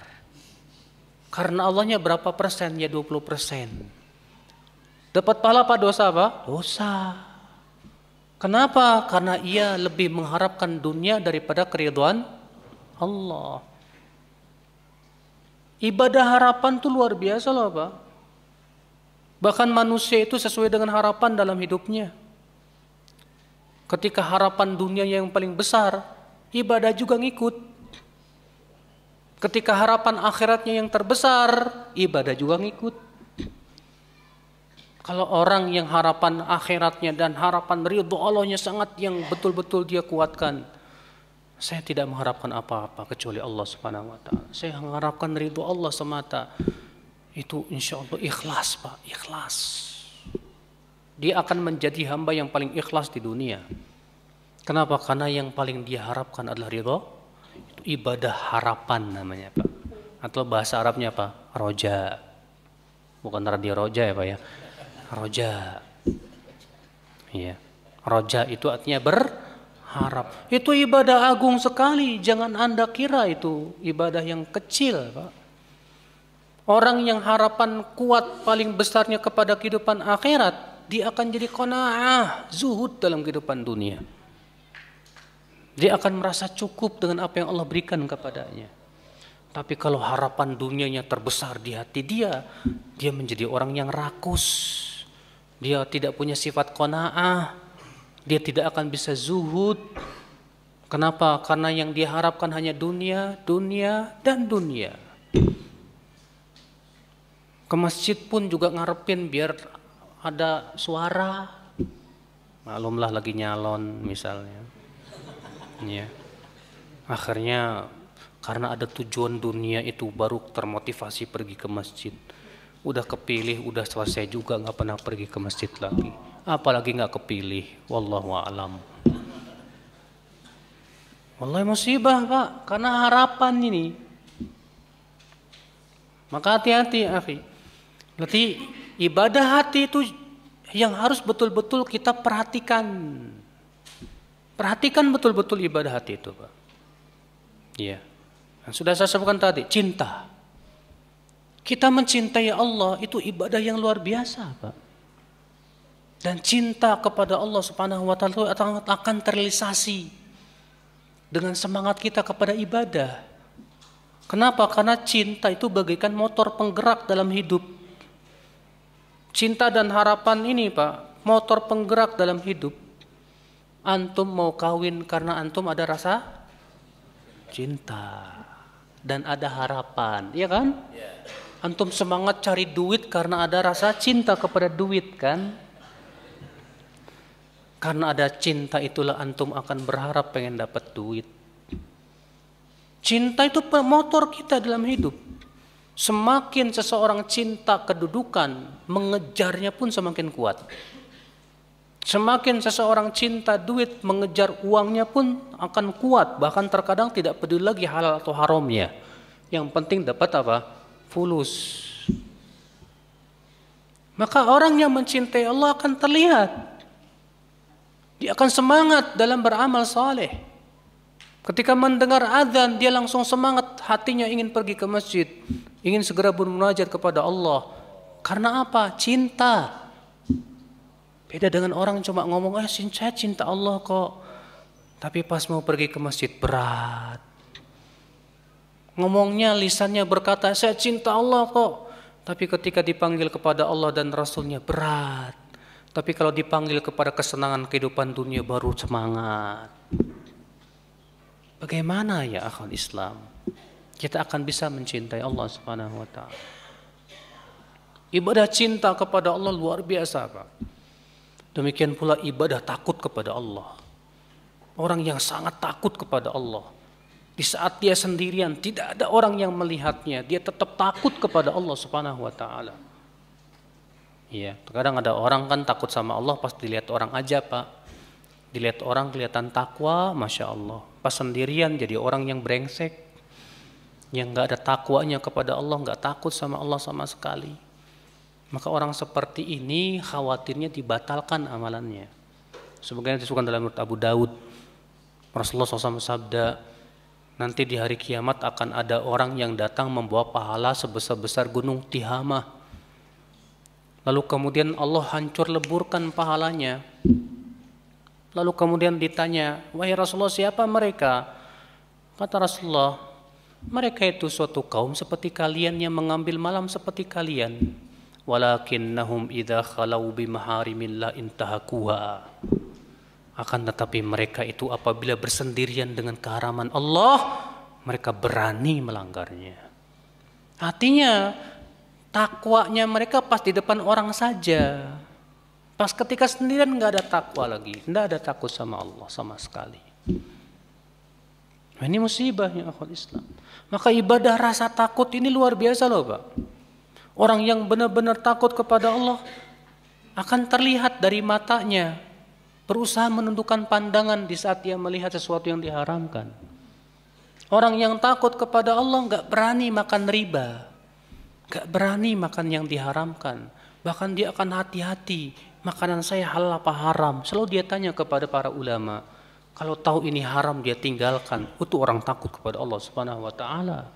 Karena Allahnya berapa persen? Ya 20%. Dapat pahala apa dosa apa? Dosa. Kenapa? Karena ia lebih mengharapkan dunia daripada keridhaan Allah. Ibadah harapan itu luar biasa loh Pak. Bahkan manusia itu sesuai dengan harapan dalam hidupnya. Ketika harapan dunia yang paling besar, ibadah juga ngikut. Ketika harapan akhiratnya yang terbesar, ibadah juga ngikut. Kalau orang yang harapan akhiratnya dan harapan ridho Allahnya sangat yang betul-betul dia kuatkan, saya tidak mengharapkan apa-apa kecuali Allah Subhanahu wa taala. Saya mengharapkan ridho Allah semata. Itu insya Allah ikhlas Pak, ikhlas. Dia akan menjadi hamba yang paling ikhlas di dunia. Kenapa? Karena yang paling dia harapkan adalah ridho. Itu ibadah harapan namanya Pak. Atau bahasa Arabnya apa? Roja. Bukan radio roja ya Pak ya. Roja. Ya. Roja itu artinya berharap. Itu ibadah agung sekali. Jangan Anda kira itu ibadah yang kecil, Pak. Orang yang harapan kuat paling besarnya kepada kehidupan akhirat, dia akan jadi qanaah, zuhud dalam kehidupan dunia. Dia akan merasa cukup dengan apa yang Allah berikan kepadanya. Tapi kalau harapan dunianya terbesar di hati dia menjadi orang yang rakus. Dia tidak punya sifat qanaah. Dia tidak akan bisa zuhud. Kenapa? Karena yang dia harapkan hanya dunia, dunia, dan dunia. Ke masjid pun juga ngarepin biar ada suara. Maklumlah lagi nyalon misalnya. Ya. Akhirnya karena ada tujuan dunia itu baru termotivasi pergi ke masjid. Udah kepilih, udah selesai juga nggak pernah pergi ke masjid lagi. Apalagi nggak kepilih. Wallahu a'lam. Wallahi musibah Pak, karena harapan ini. Maka hati-hati akhi. Berarti ibadah hati itu yang harus betul-betul kita perhatikan. Perhatikan betul-betul ibadah hati itu Pak. Iya. Yang sudah saya sebutkan tadi, cinta. Kita mencintai Allah itu ibadah yang luar biasa, Pak. Dan cinta kepada Allah Subhanahu wa taala akan terrealisasi dengan semangat kita kepada ibadah. Kenapa? Karena cinta itu bagaikan motor penggerak dalam hidup. Cinta dan harapan ini, Pak, motor penggerak dalam hidup. Antum mau kawin karena antum ada rasa cinta dan ada harapan, iya kan? Antum semangat cari duit karena ada rasa cinta kepada duit kan? Karena ada cinta itulah antum akan berharap pengen dapat duit. Cinta itu motor kita dalam hidup. Semakin seseorang cinta kedudukan, mengejarnya pun semakin kuat. Semakin seseorang cinta duit, mengejar uangnya pun akan kuat. Bahkan terkadang tidak peduli lagi halal atau haramnya. Yang penting dapat apa? Fulus. Maka orang yang mencintai Allah akan terlihat. Dia akan semangat dalam beramal saleh. Ketika mendengar azan, dia langsung semangat, hatinya ingin pergi ke masjid, ingin segera bermunajat kepada Allah. Karena apa? Cinta. Beda dengan orang cuma ngomong, saya cinta Allah kok. Tapi pas mau pergi ke masjid berat. Ngomongnya, lisannya berkata, saya cinta Allah kok. Tapi ketika dipanggil kepada Allah dan Rasulnya berat. Tapi kalau dipanggil kepada kesenangan kehidupan dunia baru semangat. Bagaimana ya akhwal Islam kita akan bisa mencintai Allah Subhanahu wa taala? Ibadah cinta kepada Allah luar biasa, Pak. Demikian pula ibadah takut kepada Allah. Orang yang sangat takut kepada Allah. Di saat dia sendirian, tidak ada orang yang melihatnya, dia tetap takut kepada Allah Subhanahu wa taala. Iya, terkadang ada orang kan takut sama Allah pas dilihat orang aja, Pak. Dilihat orang kelihatan takwa, Masya Allah. Pas sendirian jadi orang yang brengsek, yang gak ada takwanya kepada Allah, gak takut sama Allah sama sekali. Maka orang seperti ini khawatirnya dibatalkan amalannya. Sebagaimana disebutkan dalam menurut Abu Daud, Rasulullah SAW sabda, nanti di hari kiamat akan ada orang yang datang membawa pahala sebesar-besar gunung Tihamah. Lalu kemudian Allah hancur leburkan pahalanya. Lalu kemudian ditanya, wahai Rasulullah, siapa mereka? Kata Rasulullah, mereka itu suatu kaum seperti kalian yang mengambil malam seperti kalian. Walakinnahum idza khalau bimaharimillah intahakuha. Akan tetapi mereka itu apabila bersendirian dengan keharaman Allah, mereka berani melanggarnya. Artinya takwanya mereka pas di depan orang saja. Pas ketika sendirian nggak ada takwa lagi, nggak ada takut sama Allah sama sekali. Nah, ini musibahnya akhwat Islam. Maka ibadah rasa takut ini luar biasa loh, Pak. Orang yang benar-benar takut kepada Allah akan terlihat dari matanya, berusaha menundukkan pandangan di saat dia melihat sesuatu yang diharamkan. Orang yang takut kepada Allah nggak berani makan riba, nggak berani makan yang diharamkan. Bahkan dia akan hati-hati. Makanan saya halal apa haram? Selalu dia tanya kepada para ulama. Kalau tahu ini haram dia tinggalkan. Itu orang takut kepada Allah Subhanahu wa taala.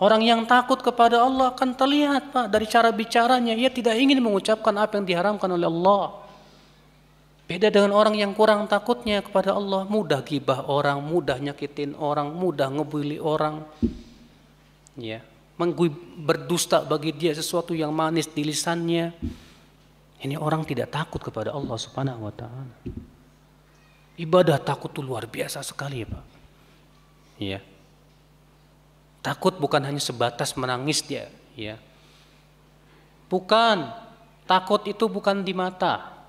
Orang yang takut kepada Allah akan terlihat, Pak, dari cara bicaranya. Ia tidak ingin mengucapkan apa yang diharamkan oleh Allah. Beda dengan orang yang kurang takutnya kepada Allah. Mudah gibah orang, mudah nyakitin orang, mudah ngebully orang. Ya, berdusta bagi dia sesuatu yang manis di lisannya. Ini orang tidak takut kepada Allah Subhanahu wa taala. Ibadah takut itu luar biasa sekali, Pak. Iya. Takut bukan hanya sebatas menangis dia, ya. Bukan. Takut itu bukan di mata.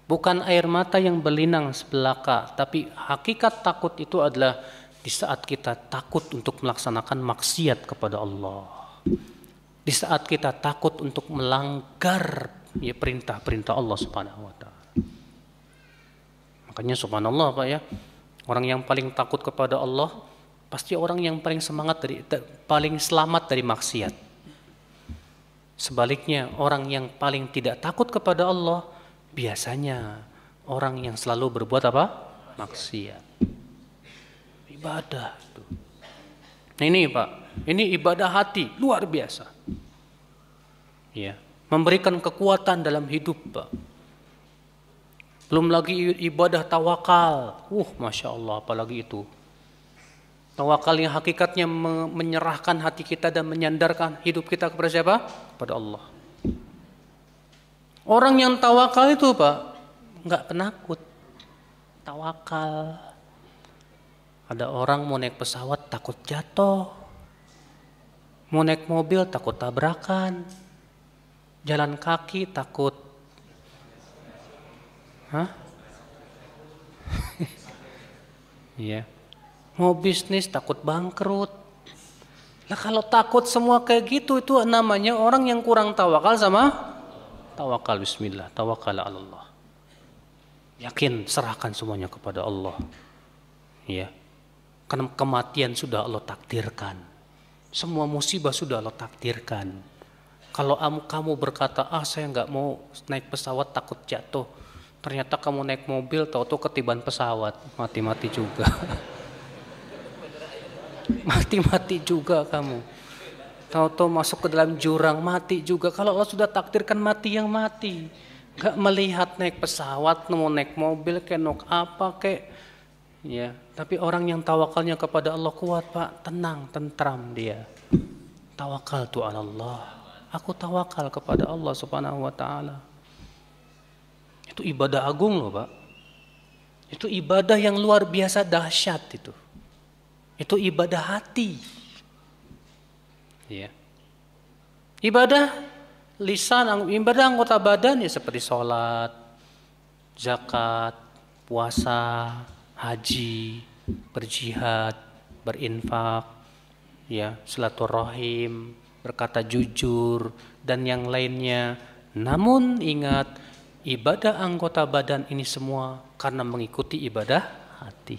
Bukan air mata yang berlinang sebelaka, tapi hakikat takut itu adalah di saat kita takut untuk melaksanakan maksiat kepada Allah. Di saat kita takut untuk melanggar ya perintah-perintah Allah Subhanahu wa taala. Makanya subhanallah, Pak, ya. Orang yang paling takut kepada Allah pasti orang yang paling paling selamat dari maksiat. Sebaliknya, orang yang paling tidak takut kepada Allah biasanya orang yang selalu berbuat apa? Maksiat. Ibadah tuh. Nah, ini, Pak, ini ibadah hati luar biasa. Ya. Memberikan kekuatan dalam hidup, Pak. Belum lagi ibadah tawakal. Masya Allah, apalagi itu. Tawakal yang hakikatnya menyerahkan hati kita dan menyandarkan hidup kita kepada siapa? Kepada Allah. Orang yang tawakal itu, Pak, nggak penakut. Tawakal. Ada orang mau naik pesawat takut jatuh. Mau naik mobil takut tabrakan. Jalan kaki takut. Iya. Mau bisnis takut bangkrut. Nah, kalau takut semua kayak gitu, itu namanya orang yang kurang tawakal sama tawakal bismillah, tawakal ala Allah. Yakin, serahkan semuanya kepada Allah. Ya. Karena kematian sudah Allah takdirkan. Semua musibah sudah Allah takdirkan. Kalau kamu berkata, saya nggak mau naik pesawat takut jatuh. Ternyata kamu naik mobil, tahu-tahu ketiban pesawat, mati-mati juga. Mati-mati juga kamu. Tahu-tahu masuk ke dalam jurang, mati juga. Kalau Allah sudah takdirkan mati yang mati. Gak melihat naik pesawat, mau naik mobil, kayak apa kayak. Ya, tapi orang yang tawakalnya kepada Allah kuat, Pak, tenang, tentram dia. Tawakal tu ala Allah. Aku tawakal kepada Allah Subhanahu wa taala. Itu ibadah agung loh, Pak. Itu ibadah yang luar biasa dahsyat itu. Itu ibadah hati. Ya. Ibadah lisan, ibadah anggota badan ya seperti sholat, zakat, puasa, haji, berjihad, berinfak, ya, silaturahim, berkata jujur dan yang lainnya. Namun ingat, ibadah anggota badan ini semua karena mengikuti ibadah hati.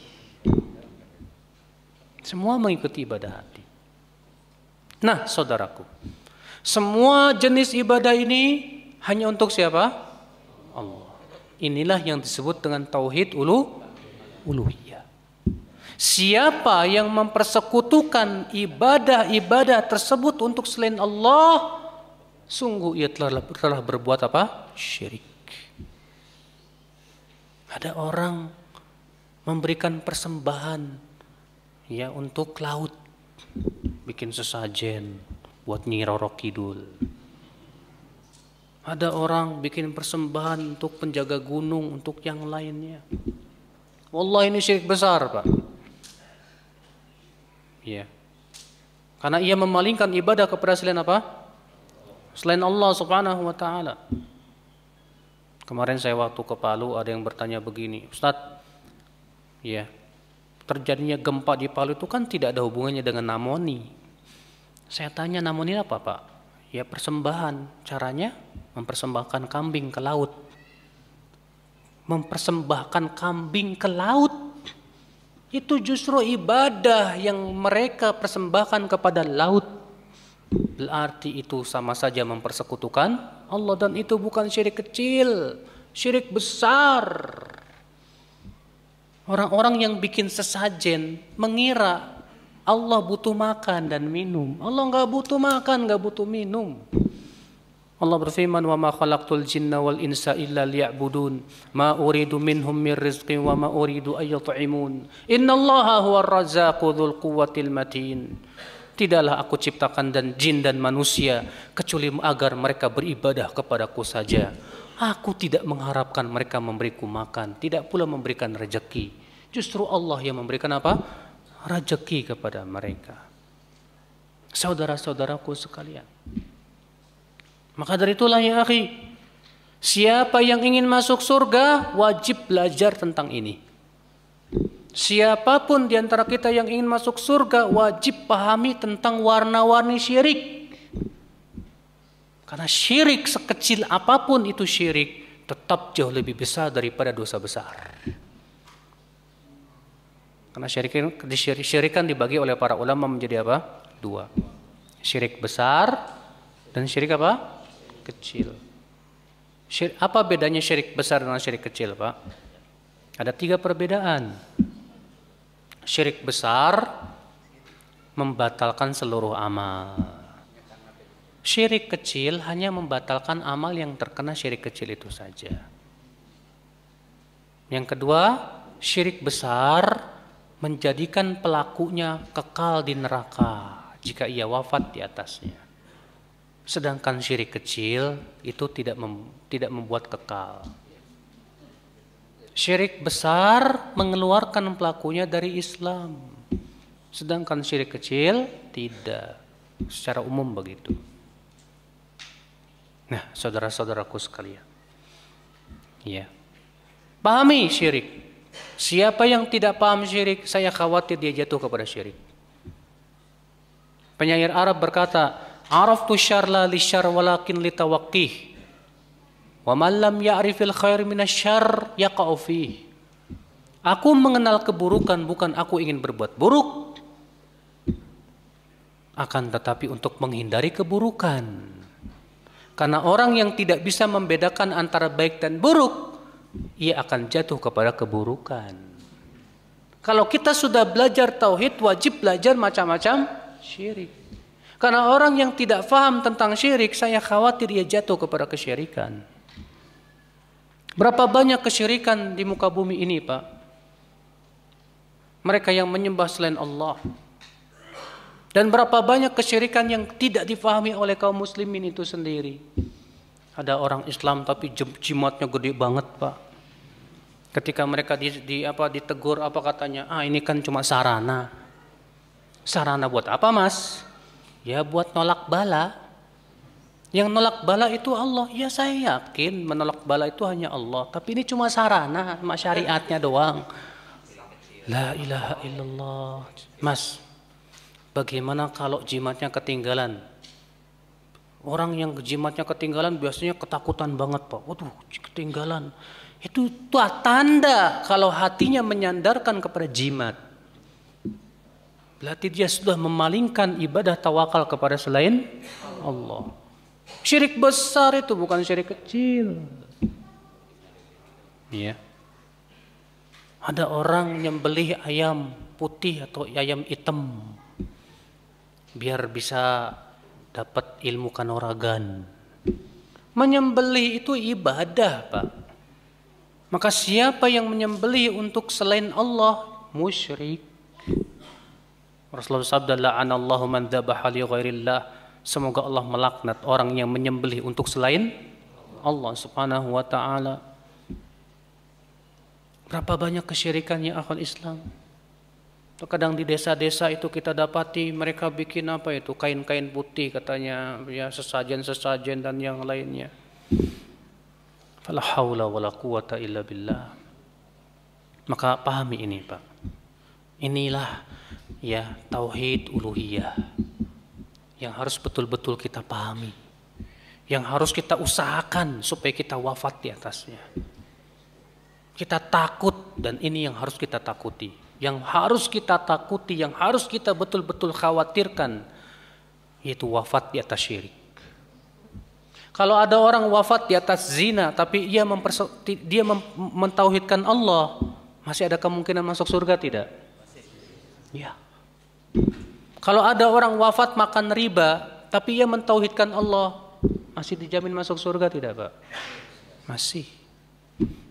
Semua mengikuti ibadah hati. Nah, saudaraku, semua jenis ibadah ini hanya untuk siapa? Allah. Inilah yang disebut dengan tauhid uluhiyah. Siapa yang mempersekutukan ibadah-ibadah tersebut untuk selain Allah, sungguh ia telah berbuat apa? Syirik. Ada orang memberikan persembahan ya untuk laut, bikin sesajen buat Nyi Roro Kidul. Ada orang bikin persembahan untuk penjaga gunung, untuk yang lainnya. Wallah ini syirik besar, Pak. Ya. Karena ia memalingkan ibadah kepada selain apa? Selain Allah Subhanahu wa taala. Kemarin saya waktu ke Palu ada yang bertanya begini, Ustadz, ya, terjadinya gempa di Palu itu kan tidak ada hubungannya dengan namoni. Saya tanya, namoni apa, Pak? Ya persembahan. Caranya mempersembahkan kambing ke laut. Mempersembahkan kambing ke laut. Itu justru ibadah yang mereka persembahkan kepada laut. Berarti itu sama saja mempersekutukan Allah, dan itu bukan syirik kecil, syirik besar. Orang-orang yang bikin sesajen mengira Allah butuh makan dan minum. Allah nggak butuh makan, nggak butuh minum. Allah berfirman, wa ma khalaqtul jinna wal insa illa liya'budun ma uridu minhum min rizqin wa ma uridu ay yut'imun innallaha huwar razzaqu dzul quwwatil matin. Tidaklah aku ciptakan dan jin dan manusia kecuali agar mereka beribadah kepadaku saja. Aku tidak mengharapkan mereka memberiku makan, tidak pula memberikan rezeki. Justru Allah yang memberikan apa? Rezeki kepada mereka. Saudara-saudaraku sekalian. Maka dari itulah ya akhi, siapa yang ingin masuk surga wajib belajar tentang ini. Siapapun di antara kita yang ingin masuk surga wajib pahami tentang warna-warni syirik. Karena syirik sekecil apapun itu syirik tetap jauh lebih besar daripada dosa besar. Karena syirikan dibagi oleh para ulama menjadi apa? Dua. Syirik besar dan syirik apa? Kecil. Apa bedanya syirik besar dengan syirik kecil, Pak? Ada 3 perbedaan. Syirik besar membatalkan seluruh amal. Syirik kecil hanya membatalkan amal yang terkena syirik kecil itu saja. Yang kedua, syirik besar menjadikan pelakunya kekal di neraka jika ia wafat di atasnya. Sedangkan syirik kecil itu tidak membuat kekal. Syirik besar mengeluarkan pelakunya dari Islam. Sedangkan syirik kecil tidak. Secara umum begitu. Nah, saudara-saudaraku sekalian. Ya. Pahami syirik. Siapa yang tidak paham syirik, saya khawatir dia jatuh kepada syirik. Penyair Arab berkata, "Araftu syarla li syar walakin li tawaqqih." Wa man lam ya'rifil khair minasyarr yaqa'u fihi. Aku mengenal keburukan bukan aku ingin berbuat buruk, akan tetapi untuk menghindari keburukan. Karena orang yang tidak bisa membedakan antara baik dan buruk, ia akan jatuh kepada keburukan. Kalau kita sudah belajar tauhid, wajib belajar macam-macam syirik. Karena orang yang tidak paham tentang syirik, saya khawatir ia jatuh kepada kesyirikan. Berapa banyak kesyirikan di muka bumi ini, Pak? Mereka yang menyembah selain Allah. Dan berapa banyak kesyirikan yang tidak difahami oleh kaum muslimin itu sendiri. Ada orang Islam tapi jimatnya gede banget, Pak. Ketika mereka ditegur apa katanya? Ini kan cuma sarana. Sarana buat apa, Mas? Ya buat nolak bala. Yang nolak bala itu Allah. Ya saya yakin menolak bala itu hanya Allah. Tapi ini cuma sarana, cuma syariatnya doang. La ilaha illallah. Mas, bagaimana kalau jimatnya ketinggalan? Orang yang jimatnya ketinggalan biasanya ketakutan banget, Pak. Waduh, ketinggalan. Itu tanda kalau hatinya menyandarkan kepada jimat. Berarti dia sudah memalingkan ibadah tawakal kepada selain Allah. Syirik besar itu bukan syirik kecil. Iya. Ada orang yang beli ayam putih atau ayam hitam biar bisa dapat ilmu kanuragan. Menyembelih itu ibadah, Pak. Maka siapa yang menyembelih untuk selain Allah musyrik. Rasulullah sabda la'anallahu man dzabaha li ghairillah. Semoga Allah melaknat orang yang menyembelih untuk selain Allah Subhanahu wa taala. Berapa banyak kesyirikan ya akhwal Islam. Terkadang di desa-desa itu kita dapati mereka bikin apa itu? Kain-kain putih katanya, ya sesajen-sesajen dan yang lainnya. Fala haula wala quwata illa billah. Maka pahami ini, Pak. Inilah ya tauhid uluhiyah yang harus betul-betul kita pahami, yang harus kita usahakan supaya kita wafat di atasnya. Kita takut dan ini yang harus kita takuti, yang harus kita takuti, yang harus kita betul-betul khawatirkan, yaitu wafat di atas syirik. Kalau ada orang wafat di atas zina tapi dia mentauhidkan Allah, masih ada kemungkinan masuk surga tidak? Ya. Kalau ada orang wafat makan riba, tapi ia mentauhidkan Allah, masih dijamin masuk surga tidak, Pak? Masih.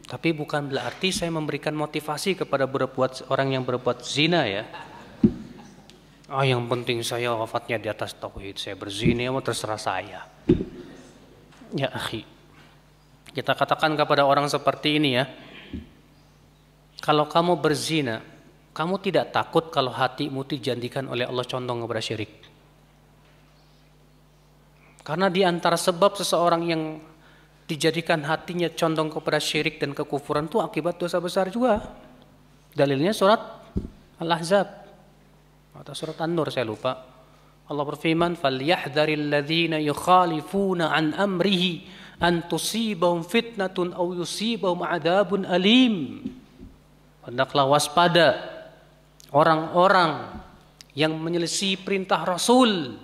Tapi bukan berarti saya memberikan motivasi kepada orang yang berbuat zina ya. Yang penting saya wafatnya di atas tauhid, saya berzina, terserah saya. Ya akhi, kita katakan kepada orang seperti ini ya, kalau kamu berzina, kamu tidak takut kalau hatimu dijadikan oleh Allah condong kepada syirik? Karena di antara sebab seseorang yang dijadikan hatinya condong kepada syirik dan kekufuran itu akibat dosa besar juga. Dalilnya surat Al-Ahzab atau surat An-Nur, saya lupa. Allah berfirman, "Falyahdharil ladzina yukhalifuna an amrihi an tusibahum fitnatun aw yusibahum adzabun alim." Hendaklah waspada orang-orang yang menyelisih perintah Rasul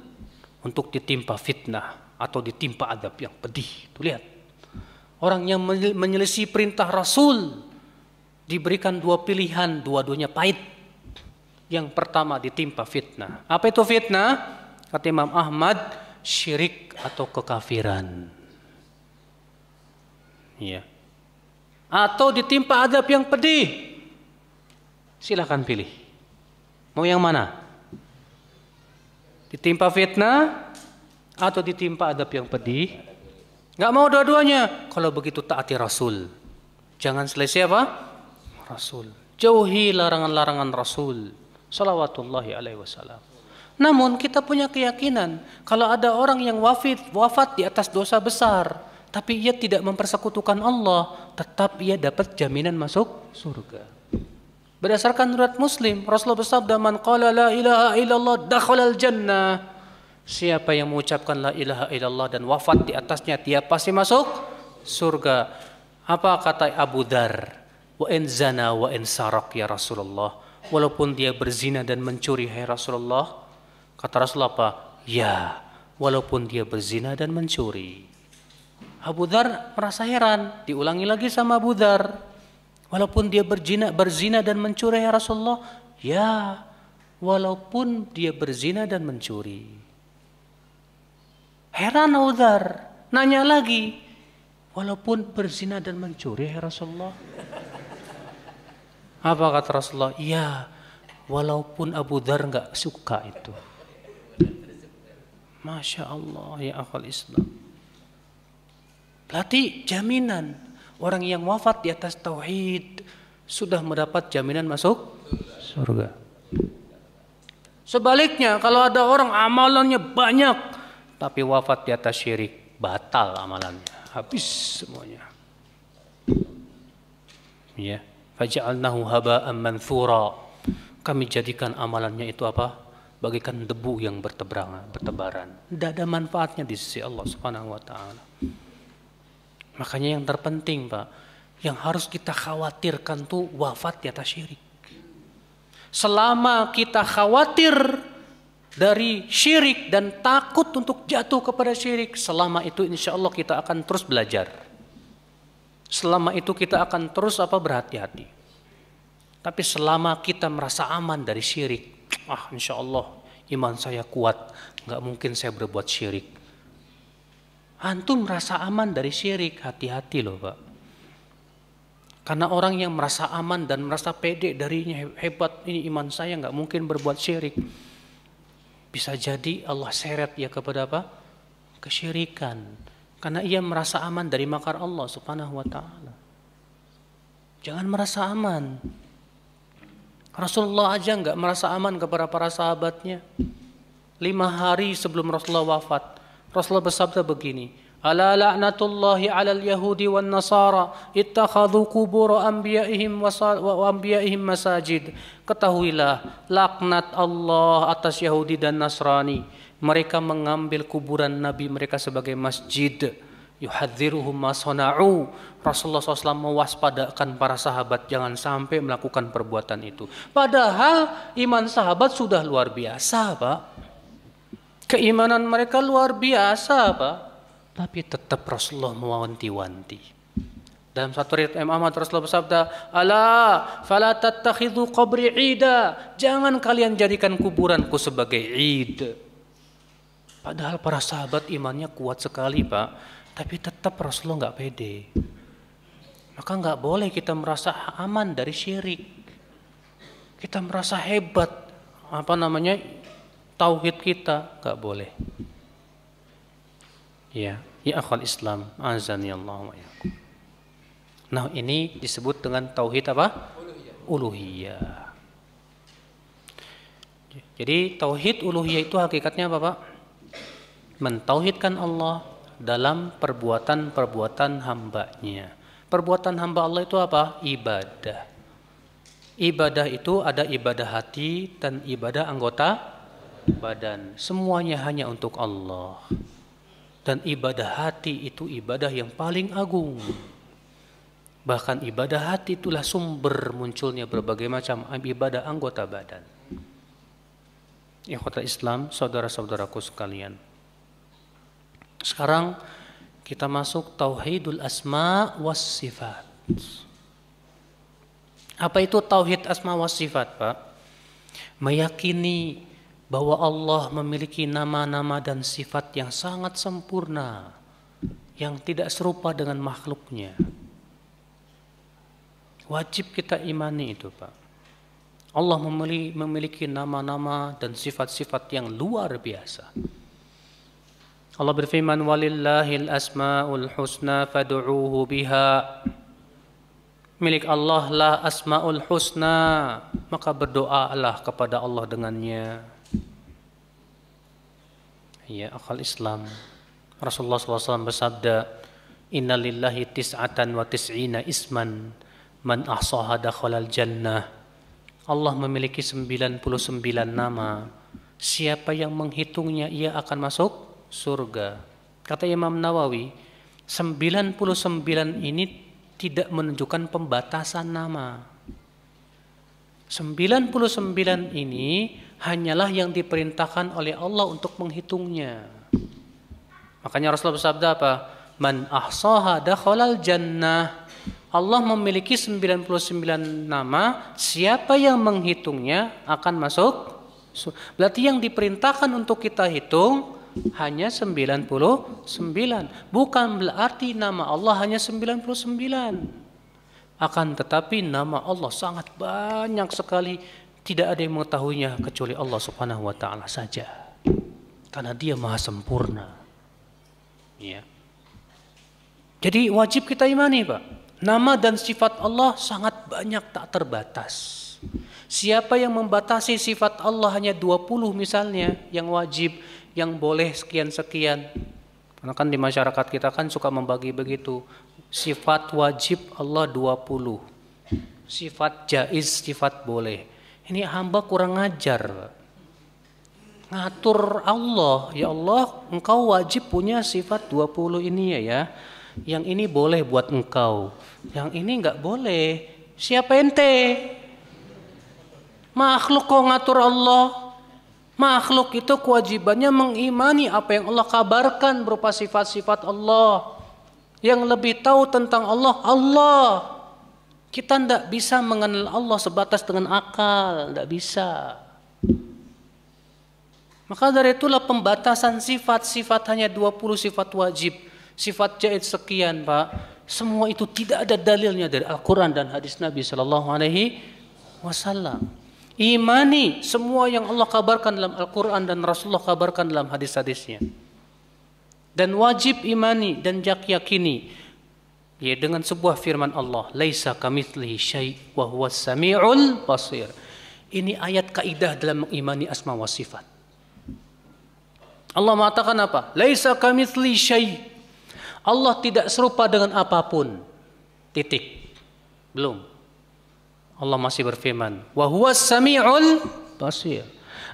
untuk ditimpa fitnah atau ditimpa adab yang pedih. Tuh lihat, orang yang menyelisih perintah Rasul diberikan dua pilihan, dua-duanya pahit. Yang pertama ditimpa fitnah. Apa itu fitnah? Kata Imam Ahmad, syirik atau kekafiran. Iya. Atau ditimpa adab yang pedih. Silakan pilih. Mau yang mana? Ditimpa fitnah atau ditimpa adab yang pedih? Enggak mau dua-duanya. Kalau begitu taati Rasul. Jangan selisih apa? Rasul. Jauhi larangan-larangan Rasul salawatullahi alaihi wasallam. Namun kita punya keyakinan kalau ada orang yang wafat di atas dosa besar, tapi ia tidak mempersekutukan Allah, tetap ia dapat jaminan masuk surga. Berdasarkan riwayat Muslim, Rasulullah bersabda, "Man qala la ilaha illallah dakhala al-jannah." Siapa yang mengucapkan la ilaha illallah dan wafat di atasnya, dia pasti masuk surga. Apa kata Abu Dzar? Wa in zana wa in sarak ya Rasulullah. Walaupun dia berzina dan mencuri, hai Rasulullah. Kata Rasulullah apa? Ya, walaupun dia berzina dan mencuri. Abu Dzar merasa heran, diulangi lagi sama Abu Dzar. Walaupun dia berzina dan mencuri ya Rasulullah. Ya, walaupun dia berzina dan mencuri. Heran Abu Dzar, nanya lagi. Walaupun berzina dan mencuri ya Rasulullah. Apa kata Rasulullah? Iya, walaupun Abu Dzar nggak suka itu. Masya Allah ya akhwal Islam. Berarti jaminan orang yang wafat di atas tauhid sudah mendapat jaminan masuk surga. Sebaliknya kalau ada orang amalannya banyak tapi wafat di atas syirik, batal amalannya, habis semuanya. Ya, faja'alnahu haba'an manthura. Kami jadikan amalannya itu apa? Bagaikan debu yang bertebaran. Tidak ada manfaatnya di sisi Allah Subhanahu wa taala. Makanya yang terpenting, Pak, yang harus kita khawatirkan tuh wafat di atas syirik. Selama kita khawatir dari syirik dan takut untuk jatuh kepada syirik, selama itu insya Allah kita akan terus belajar. Selama itu kita akan terus berhati-hati. Tapi selama kita merasa aman dari syirik, insya Allah iman saya kuat, nggak mungkin saya berbuat syirik. Antum merasa aman dari syirik, hati-hati loh Pak. Karena orang yang merasa aman dan merasa pede darinya, hebat ini iman saya, nggak mungkin berbuat syirik. Bisa jadi Allah seret ya kepada apa? Kesyirikan. Karena ia merasa aman dari makar Allah Subhanahu wa taala. Jangan merasa aman. Rasulullah aja nggak merasa aman kepada para sahabatnya. 5 hari sebelum Rasulullah wafat, Rasulullah bersabda begini, ala la'natullahi 'alal yahudi wan nasara ittakhadhu qubur anbiya'ihim wa anbiya'ihim masajid. Ketahuilah laknat Allah atas Yahudi dan Nasrani. Mereka mengambil kuburan nabi mereka sebagai masjid. Yuhadziruhum ma sana'u. Rasulullah SAW mewaspadakan para sahabat jangan sampai melakukan perbuatan itu. Padahal iman sahabat sudah luar biasa, Pak. Keimanan mereka luar biasa, Pak. Tapi tetap Rasulullah mewanti-wanti. Dalam satu riwayat Imam Ahmad Rasulullah bersabda, "Ala fala tattakhidhu qabri 'ida." Jangan kalian jadikan kuburanku sebagai 'id. Padahal para sahabat imannya kuat sekali, Pak. Tapi tetap Rasulullah nggak pede. Maka nggak boleh kita merasa aman dari syirik. Kita merasa hebat, tauhid kita, nggak boleh. Ya akhwal Islam, azani Allah wa iyyakum. Nah, ini disebut dengan tauhid apa? Uluhiyah. Jadi tauhid uluhiyah itu hakikatnya apa, Pak? Mentauhidkan Allah dalam perbuatan-perbuatan hambanya. Perbuatan hamba Allah itu apa? Ibadah. Ibadah itu ada ibadah hati dan ibadah anggota badan. Semuanya hanya untuk Allah. Dan ibadah hati itu ibadah yang paling agung. Bahkan ibadah hati itulah sumber munculnya berbagai macam ibadah anggota badan. Ikhwatul Islam, saudara-saudaraku sekalian. Sekarang kita masuk tauhidul asma was sifat. Apa itu tauhid asma was sifat, Pak? Meyakini bahwa Allah memiliki nama-nama dan sifat yang sangat sempurna, yang tidak serupa dengan makhluknya. Wajib kita imani itu, Pak. Allah memiliki nama-nama dan sifat-sifat yang luar biasa. Allah berfirman, walillahil asmaul husna fad'uuhu biha. Milik Allah lah asmaul husna, maka berdoalah kepada Allah dengannya. Ya akhal Islam, Rasulullah SAW bersabda, inna lillahi tis'atan wa tis'ina isman man ahsaha dakhalal jannah. Allah memiliki 99 nama. Siapa yang menghitungnya ia akan masuk surga. Kata Imam Nawawi, 99 ini tidak menunjukkan pembatasan nama. 99 ini hanyalah yang diperintahkan oleh Allah untuk menghitungnya. Makanya Rasulullah bersabda apa? Man ahsaha dakhalal jannah. Allah memiliki 99 nama, siapa yang menghitungnya akan masuk. Berarti yang diperintahkan untuk kita hitung hanya 99. Bukan berarti nama Allah hanya 99. Akan tetapi nama Allah sangat banyak sekali, tidak ada yang mengetahuinya kecuali Allah Subhanahu wa taala saja. Karena Dia Maha sempurna. Ya. Jadi wajib kita imani, Pak. Nama dan sifat Allah sangat banyak, tak terbatas. Siapa yang membatasi sifat Allah hanya 20 misalnya, yang wajib, yang boleh sekian-sekian. Karena kan di masyarakat kita kan suka membagi begitu. Sifat wajib Allah 20. Sifat jaiz, sifat boleh. Ini hamba kurang ajar. Ngatur Allah, ya Allah, engkau wajib punya sifat 20 ini ya. Yang ini boleh buat engkau, yang ini enggak boleh. Siapa ente? Makhluk kok ngatur Allah. Makhluk itu kewajibannya mengimani apa yang Allah kabarkan berupa sifat-sifat Allah. Yang lebih tahu tentang Allah, Allah. Kita tidak bisa mengenal Allah sebatas dengan akal, tidak bisa. Maka dari itulah pembatasan sifat-sifat hanya 20 sifat wajib. Sifat jaiz sekian, Pak. Semua itu tidak ada dalilnya dari Al-Quran dan hadis Nabi Sallallahu Alaihi Wasallam. Imani semua yang Allah kabarkan dalam Al-Quran dan Rasulullah kabarkan dalam hadis-hadisnya. Dan wajib imani dan yakini ya dengan sebuah firman Allah, laisa kamitslihi syai' wa huwas samiul basir. Ini ayat kaidah dalam mengimani asma wa sifat. Allah mengatakan apa? Laisa kamitslihi syai'. Allah tidak serupa dengan apapun. Titik. Belum. Allah masih berfirman, wa huwas samiul basir.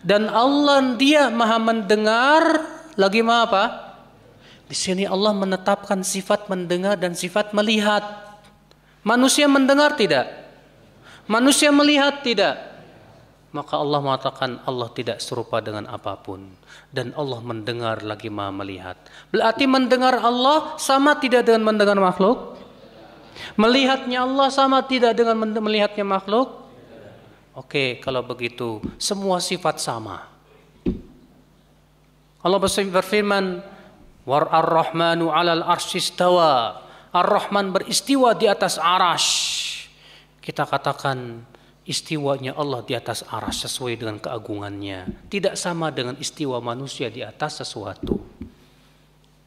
Dan Allah Dia Maha mendengar, lagi Maha apa? Di sini Allah menetapkan sifat mendengar dan sifat melihat. Manusia mendengar tidak? Manusia melihat tidak? Maka Allah mengatakan Allah tidak serupa dengan apapun. Dan Allah mendengar lagi Maha melihat. Berarti mendengar Allah sama tidak dengan mendengar makhluk? Melihatnya Allah sama tidak dengan melihatnya makhluk? Oke, kalau begitu semua sifat sama. Allah berfirman, War ar-Rahmanu 'alal arsy istawa. Ar-Rahman beristiwa di atas arasy. Kita katakan istiwanya Allah di atas arasy sesuai dengan keagungannya. Tidak sama dengan istiwa manusia di atas sesuatu.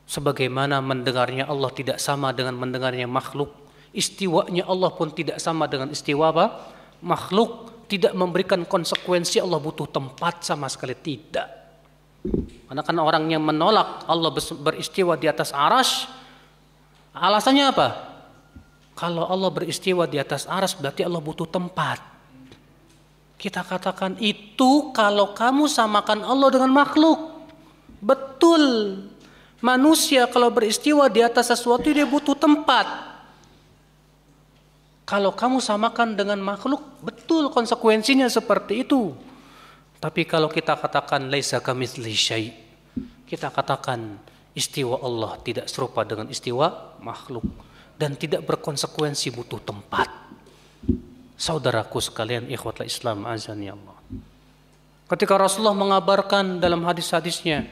Sebagaimana mendengarnya Allah tidak sama dengan mendengarnya makhluk. Istiwanya Allah pun tidak sama dengan istiwa apa? Makhluk. Tidak memberikan konsekuensi Allah butuh tempat sama sekali, tidak. Karena kan orang yang menolak Allah beristiwa di atas arasy, alasannya apa? Kalau Allah beristiwa di atas arasy berarti Allah butuh tempat. Kita katakan itu kalau kamu samakan Allah dengan makhluk. Betul. Manusia kalau beristiwa di atas sesuatu dia butuh tempat. Kalau kamu samakan dengan makhluk, betul konsekuensinya seperti itu. Tapi kalau kita katakan laisa kamitslihi syai', kita katakan istiwa Allah tidak serupa dengan istiwa makhluk dan tidak berkonsekuensi butuh tempat. Saudaraku sekalian, ikhwatul Islam azani Allah. Ketika Rasulullah mengabarkan dalam hadis-hadisnya,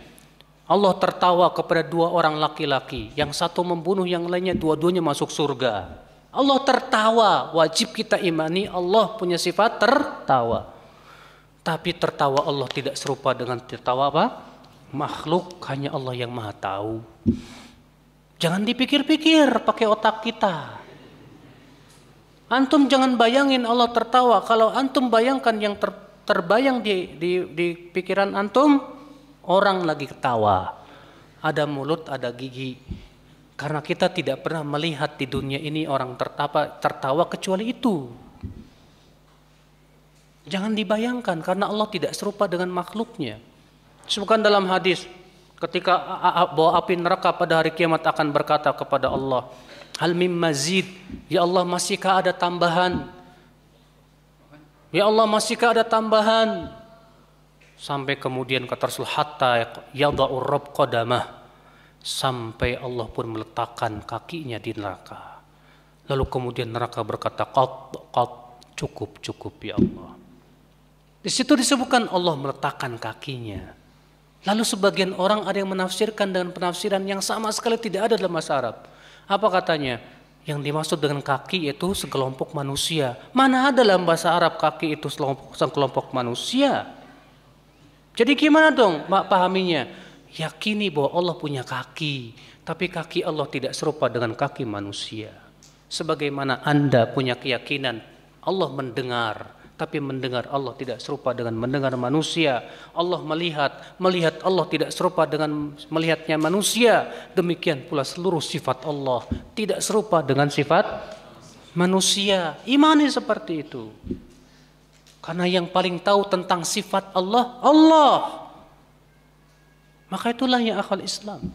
Allah tertawa kepada dua orang laki-laki, yang satu membunuh, yang lainnya dua-duanya masuk surga. Allah tertawa, wajib kita imani Allah punya sifat tertawa. Tapi tertawa Allah tidak serupa dengan tertawa apa? Makhluk, hanya Allah yang Maha tahu. Jangan dipikir-pikir pakai otak kita. Antum jangan bayangin Allah tertawa. Kalau antum bayangkan yang terbayang di pikiran antum, orang lagi ketawa. Ada mulut, ada gigi. Karena kita tidak pernah melihat di dunia ini orang tertawa kecuali itu. Jangan dibayangkan karena Allah tidak serupa dengan makhluknya. Disebutkan dalam hadis, Ketika bawah api neraka pada hari kiamat akan berkata kepada Allah, hal mim mazid, ya Allah masihkah ada tambahan? Ya Allah masihkah ada tambahan? Sampai kemudian kata Rasul, hatta yada'ur rabb qadamah, sampai Allah pun meletakkan kakinya di neraka. Lalu kemudian neraka berkata, qat, cukup ya Allah. Di situ disebutkan Allah meletakkan kakinya. Lalu sebagian orang ada yang menafsirkan dengan penafsiran yang sama sekali tidak ada dalam bahasa Arab. Apa katanya? Yang dimaksud dengan kaki itu sekelompok manusia. Mana ada dalam bahasa Arab kaki itu sekelompok manusia? Jadi gimana dong pahaminya? Yakini bahwa Allah punya kaki, tapi kaki Allah tidak serupa dengan kaki manusia. Sebagaimana Anda punya keyakinan Allah mendengar, tapi mendengar Allah tidak serupa dengan mendengar manusia. Allah melihat Allah tidak serupa dengan melihatnya manusia. Demikian pula seluruh sifat Allah tidak serupa dengan sifat manusia. Imani seperti itu. Karena yang paling tahu tentang sifat Allah, Allah. Maka itulah yang akal Islam.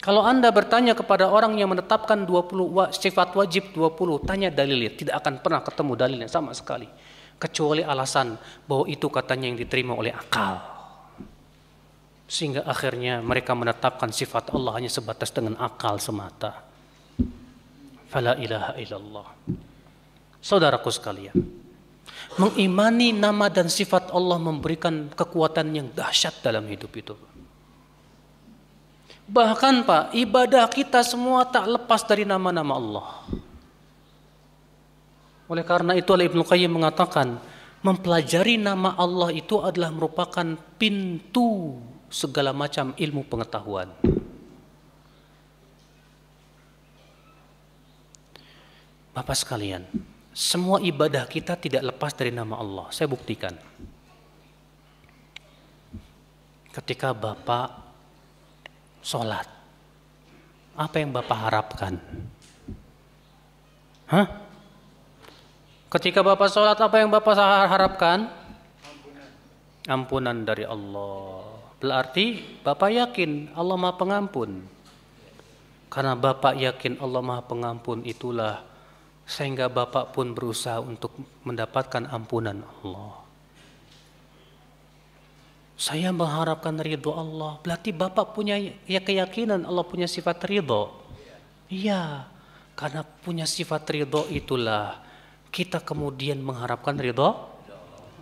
Kalau Anda bertanya kepada orang yang menetapkan 20 sifat wajib 20, tanya dalilnya, tidak akan pernah ketemu dalilnya sama sekali. Kecuali alasan bahwa itu katanya yang diterima oleh akal. Sehingga akhirnya mereka menetapkan sifat Allah hanya sebatas dengan akal semata. Fala ilaha illallah. Saudaraku sekalian, mengimani nama dan sifat Allah memberikan kekuatan yang dahsyat dalam hidup itu. Bahkan Pak, ibadah kita semua tak lepas dari nama-nama Allah. Oleh karena itu Ibnu Qayyim mengatakan, mempelajari nama Allah itu adalah merupakan pintu segala macam ilmu pengetahuan. Bapak sekalian, semua ibadah kita tidak lepas dari nama Allah. Saya buktikan. Ketika Bapak sholat, apa yang Bapak harapkan? Ketika Bapak sholat, apa yang Bapak harapkan? Ampunan dari Allah. Berarti Bapak yakin Allah Maha Pengampun. Karena Bapak yakin Allah Maha Pengampun, itulah sehingga Bapak pun berusaha untuk mendapatkan ampunan Allah. Saya mengharapkan ridho Allah. Berarti Bapak punya keyakinan Allah punya sifat ridho. Iya, karena punya sifat ridho itulah kita kemudian mengharapkan ridho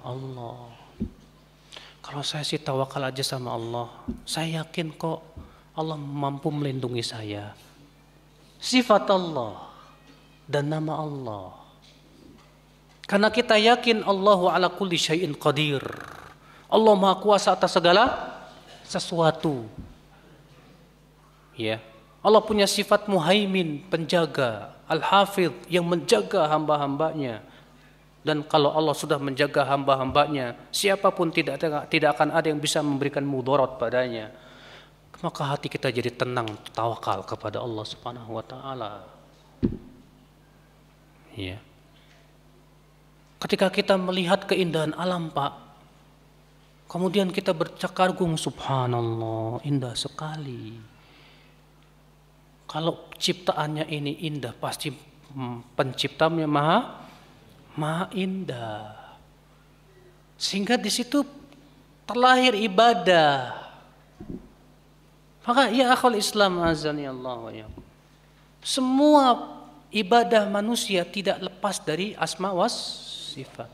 Allah. Kalau saya sih tawakal aja sama Allah, saya yakin kok Allah mampu melindungi saya. Sifat Allah dan nama Allah. Karena kita yakin Allahu ala kulli syai'in qadir. Allah Maha Kuasa atas segala sesuatu. Ya. Allah punya sifat muhaimin, penjaga, al-hafidh, yang menjaga hamba-hambanya. Dan kalau Allah sudah menjaga hamba-hambanya, siapapun tidak akan ada yang bisa memberikan mudarat padanya. Maka hati kita jadi tenang, tawakal kepada Allah Subhanahu wa taala. Ya. Ketika kita melihat keindahan alam, Pak, kemudian kita bercakap-kagum, subhanallah, indah sekali. Kalau ciptaannya ini indah, pasti penciptanya maha indah. Sehingga di situ terlahir ibadah. Maka ya akhul Islam azani Allah wa iyyakum. Semua ibadah manusia tidak lepas dari asma was sifat.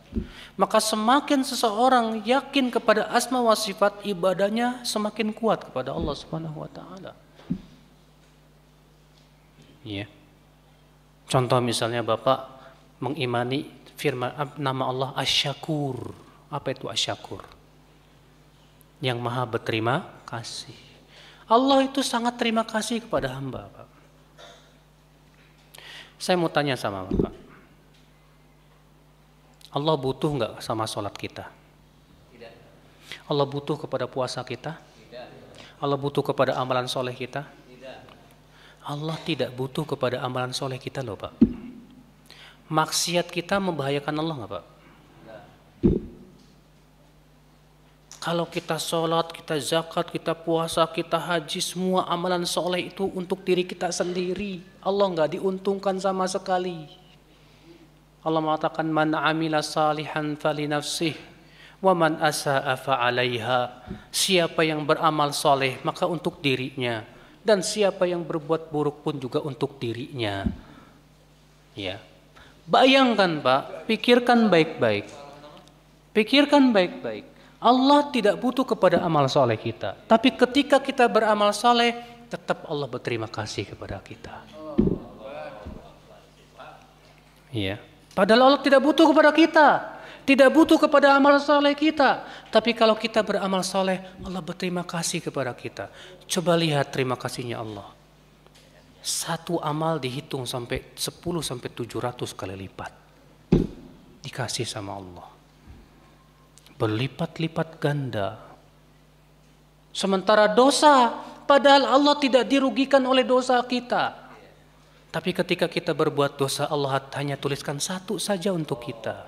Maka semakin seseorang yakin kepada asma wa sifat, ibadahnya semakin kuat kepada Allah Subhanahu wa taala. Ya. Contoh misalnya Bapak mengimani firman nama Allah Asy-Syakur. Apa itu Asy-Syakur? Yang Maha berterima kasih. Allah itu sangat terima kasih kepada hamba, Pak. Saya mau tanya sama Bapak. Allah butuh enggak sama sholat kita? Tidak. Allah butuh kepada puasa kita? Tidak. Allah butuh kepada amalan soleh kita? Allah tidak butuh kepada amalan soleh kita loh, Pak. Maksiat kita membahayakan Allah nggak, Pak? Kalau kita sholat, kita zakat, kita puasa, kita haji, semua amalan soleh itu untuk diri kita sendiri. Allah nggak diuntungkan sama sekali. Allah mengatakan, man amila salihan fali nafsih, wa man asa'a fa'alaiha. Siapa yang beramal soleh maka untuk dirinya, dan siapa yang berbuat buruk pun juga untuk dirinya. Ya, bayangkan Pak, pikirkan baik-baik. Pikirkan baik-baik. Allah tidak butuh kepada amal soleh kita, tapi ketika kita beramal soleh, tetap Allah berterima kasih kepada kita. Iya. Padahal Allah tidak butuh kepada kita, tidak butuh kepada amal soleh kita, tapi kalau kita beramal soleh, Allah berterima kasih kepada kita. Coba lihat terima kasihnya Allah. Satu amal dihitung sampai 10 sampai 700 kali lipat, dikasih sama Allah. Berlipat-lipat ganda. Sementara dosa, padahal Allah tidak dirugikan oleh dosa kita. Tapi ketika kita berbuat dosa, Allah hanya tuliskan satu saja untuk kita.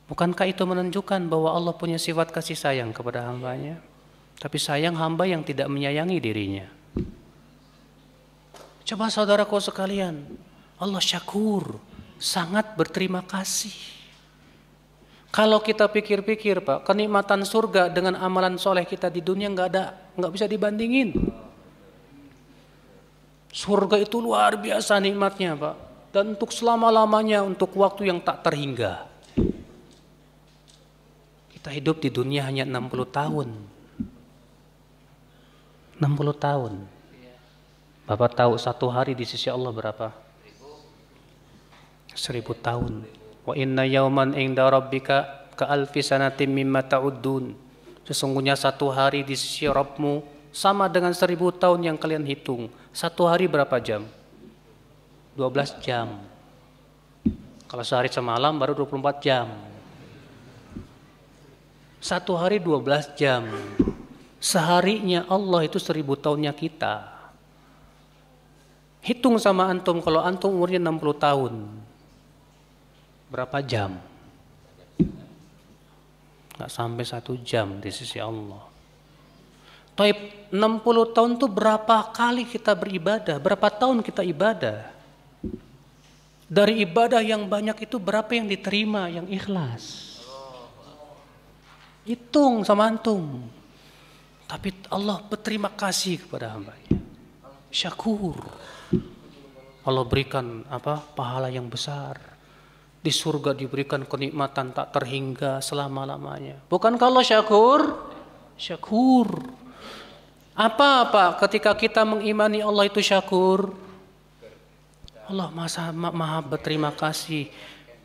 Bukankah itu menunjukkan bahwa Allah punya sifat kasih sayang kepada hambanya? Tapi sayang hamba yang tidak menyayangi dirinya. Coba saudaraku sekalian, Allah syakur, sangat berterima kasih. Kalau kita pikir-pikir Pak, kenikmatan surga dengan amalan soleh kita di dunia nggak bisa dibandingin. Surga itu luar biasa nikmatnya Pak, dan untuk selama-lamanya, untuk waktu yang tak terhingga. Kita hidup di dunia hanya 60 tahun. 60 tahun. Bapak tahu satu hari di sisi Allah berapa? 1000 tahun. Wa inna yauman inda rabbika ka alfi sanatin mimma ta'uddun. Sesungguhnya satu hari di sisi Rabbmu sama dengan 1000 tahun yang kalian hitung. Satu hari berapa jam? 12 jam. Kalau sehari semalam baru 24 jam. Satu hari 12 jam. Seharinya Allah itu 1000 tahunnya kita. Hitung sama antum, kalau antum umurnya 60 tahun. Berapa jam? Nggak sampai 1 jam di sisi Allah. Taib 60 tahun itu berapa kali kita beribadah? Berapa tahun kita ibadah? Dari ibadah yang banyak itu berapa yang diterima, yang ikhlas? Hitung sama antum. Tapi Allah berterima kasih kepada hambanya. Syakur. Allah berikan pahala yang besar. Di surga diberikan kenikmatan tak terhingga selama-lamanya. Bukankah Allah syakur? Syakur. Apa ketika kita mengimani Allah itu syakur? Allah maha berterima kasih.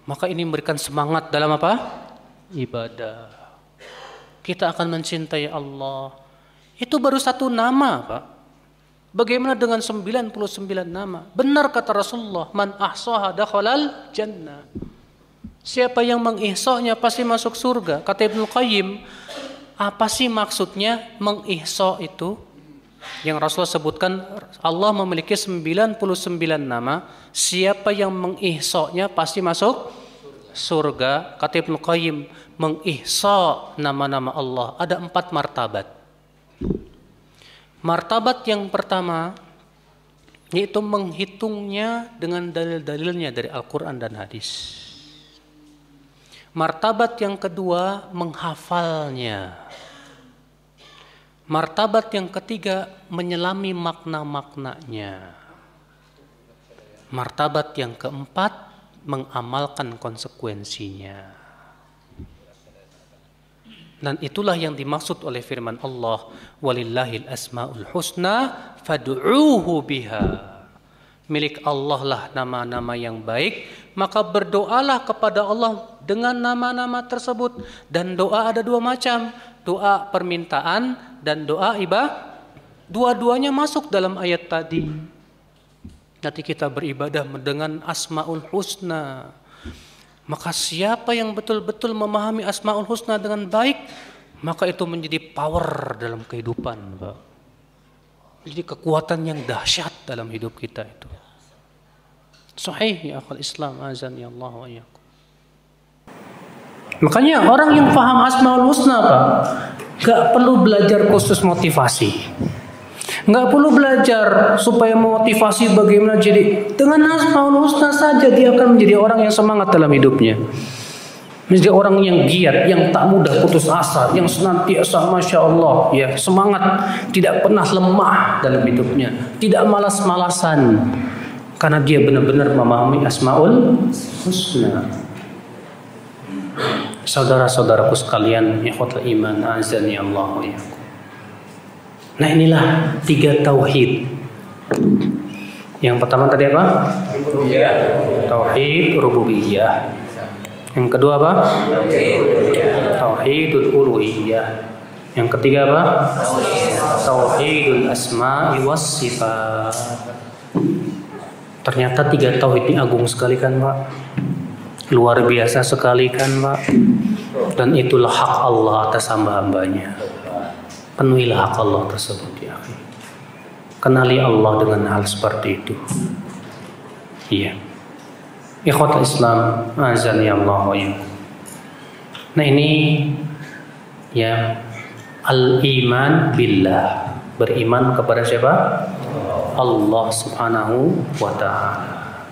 Maka ini memberikan semangat dalam apa? Ibadah. Kita akan mencintai Allah. Itu baru satu nama Pak. Bagaimana dengan 99 nama? Benar kata Rasulullah, man ahsaha dakhalal jannah. Siapa yang mengihsanya pasti masuk surga. Kata Ibnu Qayyim, apa sih maksudnya mengihsa itu? Yang Rasulullah sebutkan, Allah memiliki 99 nama. Siapa yang mengihsanya pasti masuk surga. Kata Ibnu Qayyim, mengihsa nama-nama Allah ada 4 martabat. Martabat yang pertama yaitu menghitungnya dengan dalil-dalilnya dari Al-Quran dan hadis. Martabat yang kedua menghafalnya. Martabat yang ketiga menyelami makna-maknanya. Martabat yang keempat mengamalkan konsekuensinya. Dan itulah yang dimaksud oleh firman Allah, walillahil asmaul husna fad'uuhu biha. Milik Allah lah nama-nama yang baik, maka berdoalah kepada Allah dengan nama-nama tersebut. Dan doa ada 2 macam, doa permintaan dan doa ibadah. Dua-duanya masuk dalam ayat tadi. Nanti kita beribadah dengan asmaul husna. Maka siapa yang betul-betul memahami Asmaul Husna dengan baik, maka itu menjadi power dalam kehidupan, Pak. Jadi kekuatan yang dahsyat dalam hidup kita itu. Sahih ya akhul Islam, azan ya Allah wa iyyakum. Makanya orang yang paham Asmaul Husna Pak, gak perlu belajar khusus motivasi. Nggak perlu belajar supaya memotivasi bagaimana jadi. Dengan Asmaul Husna saja dia akan menjadi orang yang semangat dalam hidupnya. Menjadi orang yang giat, yang tak mudah putus asa, yang senantiasa Masya Allah ya semangat, tidak pernah lemah dalam hidupnya, tidak malas-malasan, karena dia benar-benar memahami Asmaul Husna. Saudara-saudaraku sekalian, ikhwatul iman, azani Allah wa iyyakum. Nah inilah 3 tauhid. Yang pertama tadi apa? Tauhid rububiyah. Yang kedua apa? Tauhidul uluhiyah. Yang ketiga apa? Tauhidul asma'i was sifat. Ternyata 3 tauhid ini agung sekali kan Pak? Luar biasa sekali kan Pak? Dan itulah hak Allah atas hamba-hambanya. Penuhilah hak Allah tersebut ya. Kenali Allah dengan hal seperti itu. Iya. Ikhwatul Islam, azani Allah wa iyyakum. Nah ini ya al-iman billah, beriman kepada siapa? Allah Subhanahu wa ta'ala.